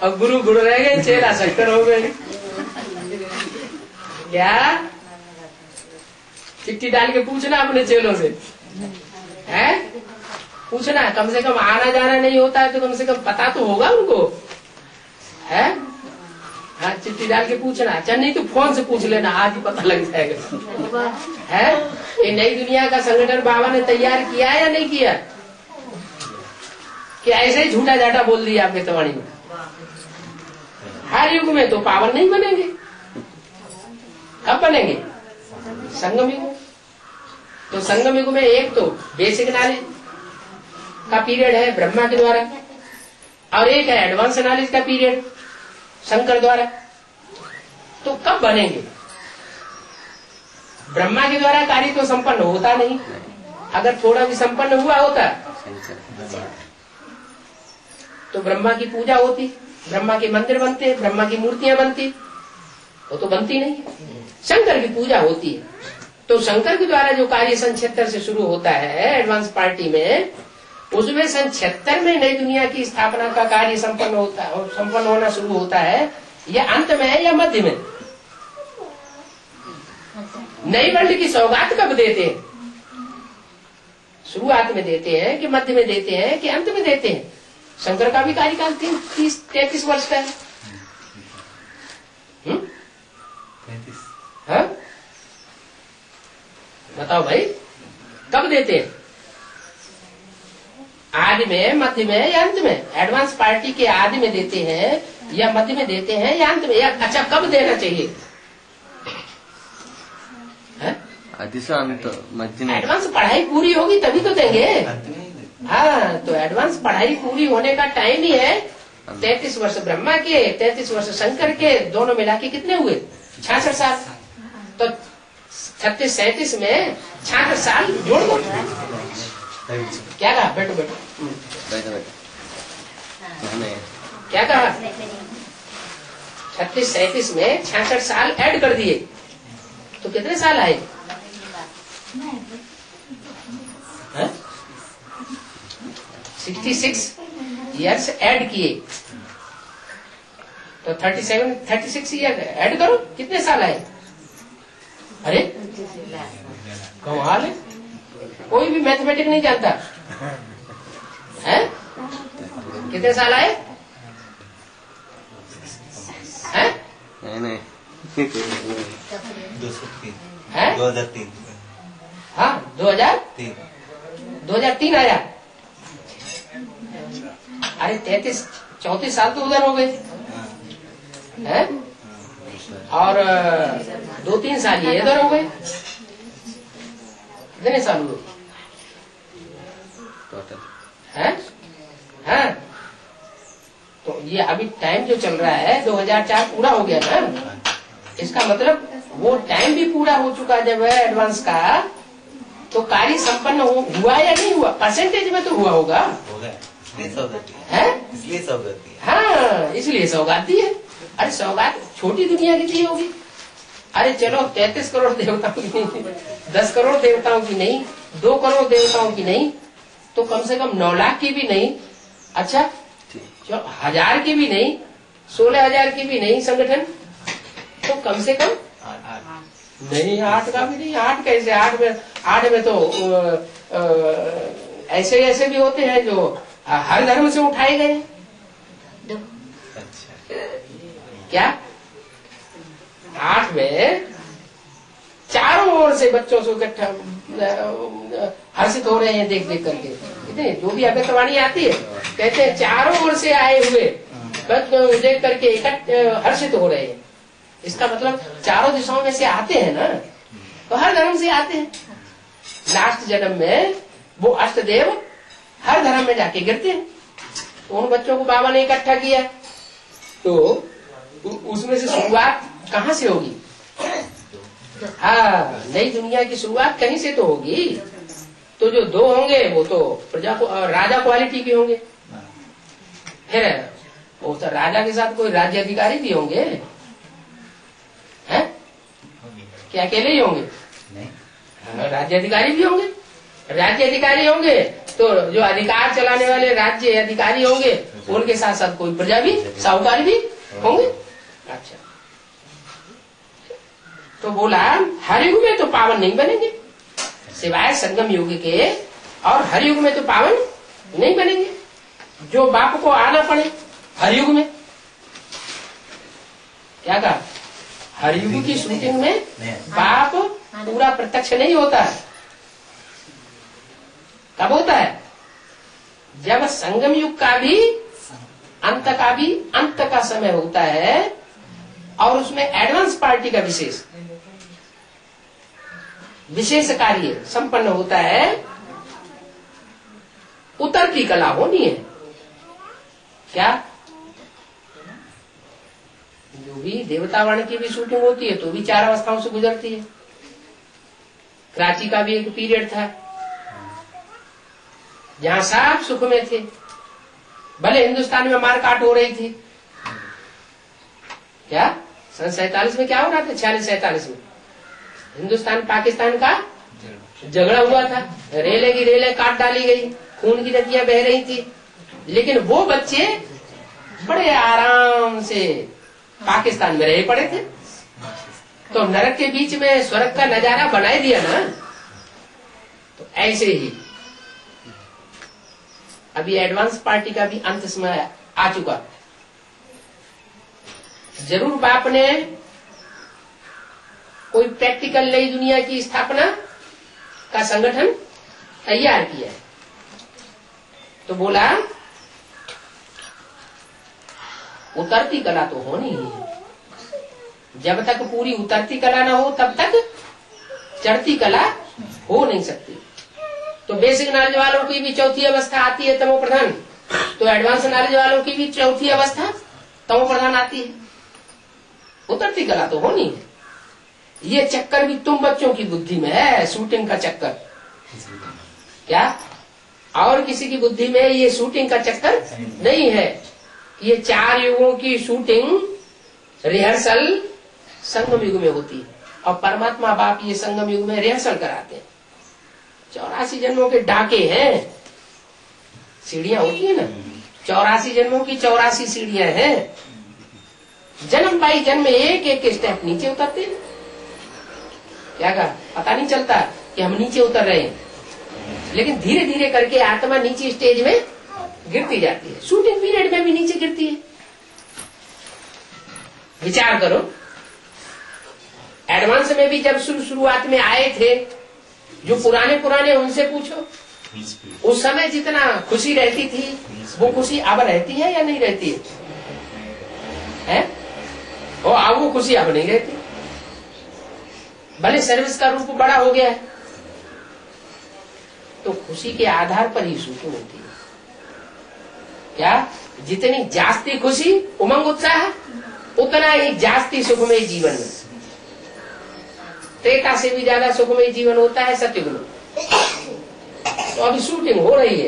अब गुरु गुरु रह गए, चेला शंकर हो गए। क्या चिट्ठी डाल के पूछना अपने चेलों से है? पूछना, कम से कम आना जाना नहीं होता है तो कम से कम पता तो होगा उनको है। हाँ, चिट्ठी डाल के पूछना। अच्छा नहीं तो फोन से पूछ लेना, आज ही पता लग जाएगा है। ये नई दुनिया का संगठन बाबा ने तैयार किया है या नहीं किया? कि ऐसे ही झूठा झाटा बोल दिया आपके तवाणी में? हर युग में तो पावन नहीं बनेंगे। कब बनेंगे? संगम युग। तो संगम युग में एक तो बेसिक नॉलेज का पीरियड है ब्रह्मा के द्वारा, और एक है एडवांस नॉलेज का पीरियड शंकर द्वारा। तो कब बनेंगे? ब्रह्मा के द्वारा कार्य तो संपन्न होता नहीं। अगर थोड़ा भी संपन्न हुआ होता तो ब्रह्मा की पूजा होती, ब्रह्मा के मंदिर बनते, ब्रह्मा की मूर्तियां बनती। वो तो बनती नहीं। शंकर की पूजा होती है। तो शंकर के द्वारा जो कार्य सन 76 से शुरू होता है एडवांस पार्टी में, उसमें सन 76 में नई दुनिया की स्थापना का कार्य संपन्न होना शुरू होता है। या अंत में है या मध्य में? नई वर्ल्ड की सौगात कब देते हैं? शुरुआत में देते हैं कि मध्य में देते हैं कि अंत में देते हैं? शंकर का भी कार्यकाल 33 वर्ष का है। हाँ? बताओ भाई, कब देते हैं? आदि में, मध्य में या अंत में? एडवांस पार्टी के आदि में देते हैं या मध्य में देते हैं या अंत में? या अच्छा कब देना चाहिए? आदि से अंत, मध्य में। एडवांस पढ़ाई पूरी होगी तभी तो देंगे। हाँ, तो एडवांस पढ़ाई पूरी होने का टाइम ही है 33 वर्ष ब्रह्मा के, 33 वर्ष शंकर के, दोनों मिला के कितने हुए? 66 साल। तो 36-37 में 66 साल जोड़ दो। क्या कहा? बैठो बैठो बैठो। क्या कहा? 36-37 में 66 साल ऐड कर दिए तो कितने साल आए? 66 ईयर्स ऐड किए तो 37 36 ईयर ऐड करो, कितने साल आए? अरे कमाल है, कोई भी मैथमेटिक्स नहीं जानता है। कितने साल आए हैं? नहीं 2003 हाँ 2003 आया। अरे 34 साल तो उधर हो गए हैं, और 2-3 साल ये इधर हो गए। कितने साल हुए टोटल? हैं? तो ये अभी टाइम जो चल रहा है 2004 पूरा हो गया ना, इसका मतलब वो टाइम भी पूरा हो चुका जब है एडवांस का, तो कार्य संपन्न हुआ या नहीं हुआ? परसेंटेज में तो हुआ होगा, इसलिए सौगाती है? इसलिए सौगाती है। हाँ, इसलिए सौगाती है। अरे सौगात छोटी दुनिया की दी होगी। अरे चलो 33 करोड़ देवताओं की नहीं, 10 करोड़ देवताओं की नहीं, 2 करोड़ देवताओं की नहीं, तो कम से कम 9 लाख की भी नहीं, अच्छा 1000 की भी नहीं, 16,000 की भी नहीं संगठन, तो कम से कम नहीं 8 का भी नहीं। 8 कैसे? 8 में तो ऐसे ऐसे भी होते हैं जो हर धर्म से उठाए गए। क्या 8 में चारों ओर से बच्चों से इकट्ठा हर्षित हो रहे हैं देख देख करके। इतने जो भी अगतवाणी आती है कहते हैं चारों ओर से आए हुए बच्चों देख करके इकट्ठे हर्षित हो रहे हैं। इसका मतलब चारों दिशाओं में से आते हैं ना, तो हर धर्म से आते हैं। लास्ट जन्म में वो अष्टदेव हर धर्म में जाके गिरते हैं। तो उन बच्चों को बाबा ने इकट्ठा किया, तो उसमें से शुरुआत कहाँ से होगी? हाँ, नई दुनिया की शुरुआत कहीं से तो होगी। तो जो 2 होंगे वो तो प्रजा को राजा क्वालिटी के होंगे, फिर वो तो राजा के साथ कोई राज्य अधिकारी भी होंगे, हैं? क्या अकेले ही होंगे? हाँ, राज्य अधिकारी भी होंगे। राज्य अधिकारी होंगे तो जो अधिकार चलाने वाले राज्य अधिकारी होंगे उनके साथ साथ कोई प्रजा भी, साहूकार भी होंगे। अच्छा, तो बोला हर युग में तो पावन नहीं बनेंगे सिवाय संगम युग के, और हर युग में तो पावन नहीं बनेंगे। जो बाप को आना पड़े हर युग में, क्या कहा? हर युग की शूटिंग में बाप पूरा प्रत्यक्ष नहीं होता है। कब होता है? जब संगम युग का भी अंत का समय होता है, और उसमें एडवांस पार्टी का विशेष कार्य संपन्न होता है। उतरती कला होनी है। क्या? जो भी देवतावाण की भी शूटिंग होती है तो भी 4 अवस्थाओं से गुजरती है। कराची का भी एक पीरियड था जहाँ सब सुख में थे, भले हिंदुस्तान में मारकाट हो रही थी। क्या सन 47 में क्या हो रहा था? 46-47 में हिंदुस्तान पाकिस्तान का झगड़ा हुआ था, रेले की रेले काट डाली गई, खून की नदियां बह रही थी, लेकिन वो बच्चे बड़े आराम से पाकिस्तान में रह पड़े थे। तो नरक के बीच में स्वर्ग का नजारा बनाई दिया ना। तो ऐसे ही अभी एडवांस पार्टी का भी अंत समय आ चुका। जरूर बाप ने कोई प्रैक्टिकल नई दुनिया की स्थापना का संगठन तैयार किया है। तो बोला उतरती कला तो होनी ही है। जब तक पूरी उतरती कला ना हो तब तक चढ़ती कला हो नहीं सकती। तो बेसिक नॉलेज वालों की भी चौथी अवस्था आती है तमो प्रधान, तो एडवांस नॉलेज वालों की भी चौथी अवस्था तमो प्रधान आती है। उतरती कला तो होनी है। ये चक्कर भी तुम बच्चों की बुद्धि में है, शूटिंग का चक्कर। क्या और किसी की बुद्धि में ये शूटिंग का चक्कर नहीं है। ये 4 युगों की शूटिंग रिहर्सल संगम युग में होती है, और परमात्मा बाप ये संगम युग में रिहर्सल कराते हैं। 84 जन्मों के डाके हैं, सीढ़ियां होती है ना, 84 जन्मों की 84 सीढ़ियां हैं। जन्म बाई जन्म एक एक स्टेप नीचे उतरते हैं। क्या कहा, पता नहीं चलता कि हम नीचे उतर रहे हैं, लेकिन धीरे धीरे करके आत्मा नीचे स्टेज में गिरती जाती है। शूटिंग पीरियड में भी नीचे गिरती है। विचार करो, एडवांस में भी जब शुरुआत में आए थे, जो पुराने उनसे पूछो, उस समय जितना खुशी रहती थी वो खुशी अब रहती है या नहीं रहती है? और अब वो खुशी अब नहीं रहती। भले सर्विस का रूप बड़ा हो गया है, तो खुशी के आधार पर ही सुखी होती है। क्या, जितनी जास्ती खुशी उमंग उत्साह, उतना ही जास्ती सुखमय जीवन में। त्रेता से भी ज्यादा सुखमय जीवन होता है सत्युग में। तो अभी शूटिंग हो रही है,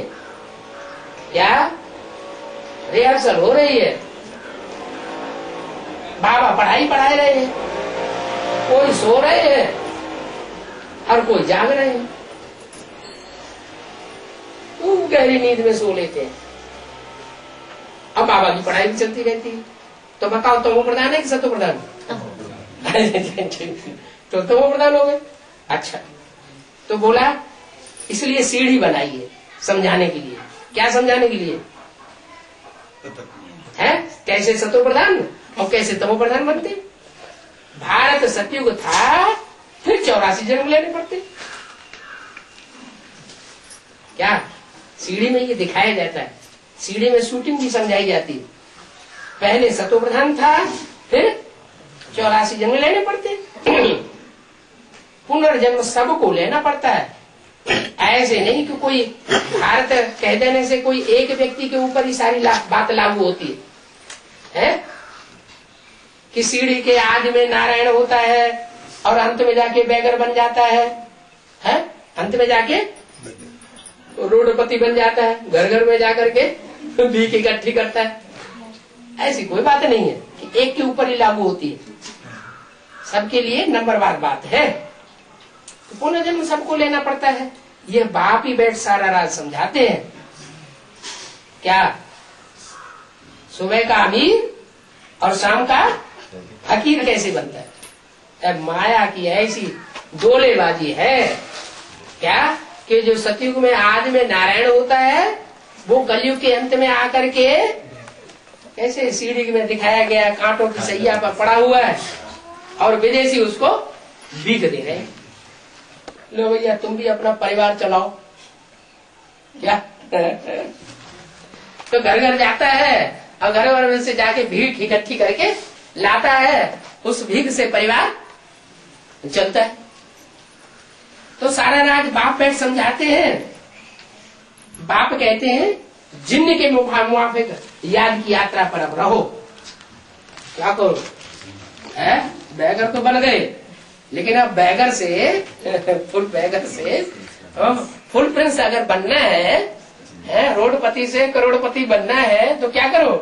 क्या रिहर्सल हो रही है, बाबा पढ़ाई पढ़ा रहे हैं, कोई सो रहे हैं और कोई जाग रहे हैं। गहरी नींद में सो लेते हैं। अब बाबा की पढ़ाई भी चलती रहती है। तो बताओ, तमो प्रधान है कि सत्व प्रधान? तो तमो प्रधान हो गए। अच्छा, तो बोला इसलिए सीढ़ी बनाई है समझाने के लिए। क्या समझाने के लिए है? कैसे सत्व प्रधान और कैसे तमो प्रधान बनते। भारत सतयुग था, फिर 84 जन्म लेने पड़ते। क्या सीढ़ी में ये दिखाया जाता है, सीढ़ी में शूटिंग भी समझाई जाती है। पहले सत्व प्रधान था, फिर 84 जन्म लेने पड़ते। पुनर्जन्म सबको लेना पड़ता है। ऐसे नहीं कि कोई भारत कह देने से कोई एक व्यक्ति के ऊपर ही सारी बात लागू होती है? कि सीढ़ी के आदि में नारायण होता है और अंत में जाके बैगर बन जाता है? अंत में जाके रोडपति बन जाता है, घर घर में जाकर के भीख इकट्ठी करता है। ऐसी कोई बात नहीं है कि एक के ऊपर ही लागू होती है, सबके लिए नंबरवार बात है। तो पुनर्जन्म सबको लेना पड़ता है। ये बाप ही बैठ सारा राज समझाते हैं। क्या सुबह का अमीर और शाम का फकीर कैसे बनता है? अब माया की ऐसी डोलेबाजी है क्या कि जो सतयुग में आदि में नारायण होता है, वो कलयुग के अंत में आकर के ऐसे सीढ़ी में दिखाया गया कांटों की सैया पर पड़ा हुआ है और विदेशी उसको भीख दे रहे हैं। लो भैया तुम भी अपना परिवार चलाओ। क्या तो घर घर जाता है और घर घर से जाके भीख इकट्ठी करके लाता है, उस भीख से परिवार चलता है। तो सारा राज बाप बैठ समझाते हैं। बाप कहते हैं जिन्न के मुआफिक याद की यात्रा पर अब रहो। क्या करो, बैगर तो बन गए, लेकिन अब बैगर से फुल बैगर से फुल प्रिंस अगर बनना है, रोडपति से करोड़पति बनना है, तो क्या करो?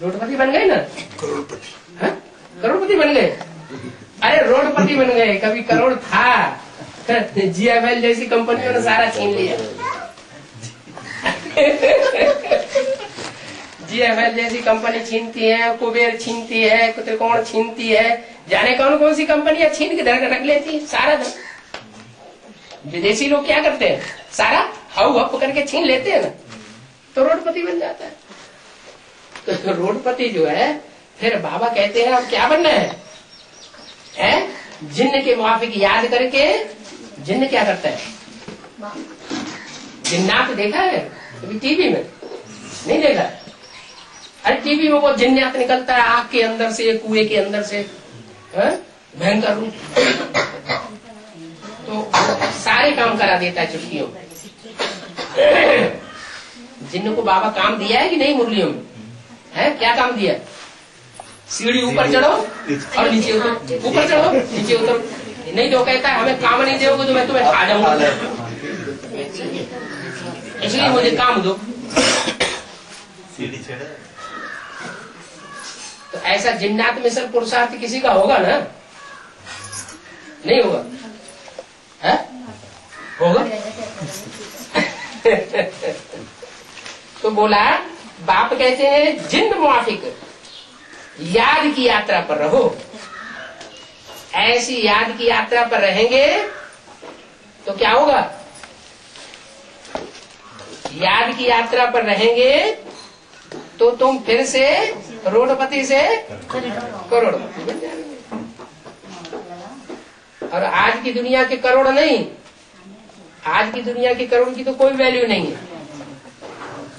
रोडपति बन गए ना, करोड़पति बन गए। अरे रोडपति बन गए, कभी करोड़ था, GML जैसी कंपनियों ने सारा छीन लिया। GML जैसी कंपनी छीनती है, कुबेर छीनती है, त्रिकोण छीनती है, जाने कौन कौन सी कंपनियां छीन के धर रख लेती है सारा धन। विदेशी लोग क्या करते हैं, सारा हाउ हप करके छीन लेते हैं ना, तो रोडपति बन जाता है। तो रोडपति जो है, फिर बाबा कहते हैं अब क्या बनना है? जिन्न के मुआफिक याद करके। जिन्न क्या करता है? जिन्नात देखा है कभी टीवी में? नहीं देखा? अरे टीवी में वो जिन्नात निकलता है आग के अंदर से, कुएं के अंदर से, भयंकर रूप। तो सारे काम करा देता है चुटकियों में। जिन्न को बाबा काम दिया है कि नहीं मुरलियों में? क्या काम दिया? सीढ़ी ऊपर चढ़ो और नीचे उतरो, ऊपर चढ़ो नीचे उतरो। नहीं तो कहता है हमें काम नहीं दोगे तो मैं तुम्हें खा जाऊंगा, इसलिए मुझे काम दो। तो ऐसा जिन्नात में सब पुरुषार्थ किसी का होगा ना? नहीं होगा? होगा? तो बोला बाप कहते हैं जिंद मुआफिक याद की यात्रा पर रहो। ऐसी याद की यात्रा पर रहेंगे तो क्या होगा? याद की यात्रा पर रहेंगे तो तुम फिर से करोड़पति से करोड़पति बन जाएंगे। और आज की दुनिया के करोड़ नहीं, आज की दुनिया के करोड़ की तो कोई वैल्यू नहीं है।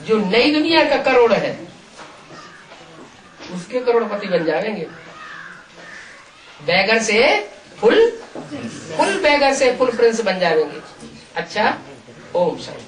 जो नई दुनिया का करोड़ है उसके करोड़पति बन जाएंगे। बैगर से फुल बैगर से फुल प्रिंस बन जाएंगे। अच्छा, ओम शांति।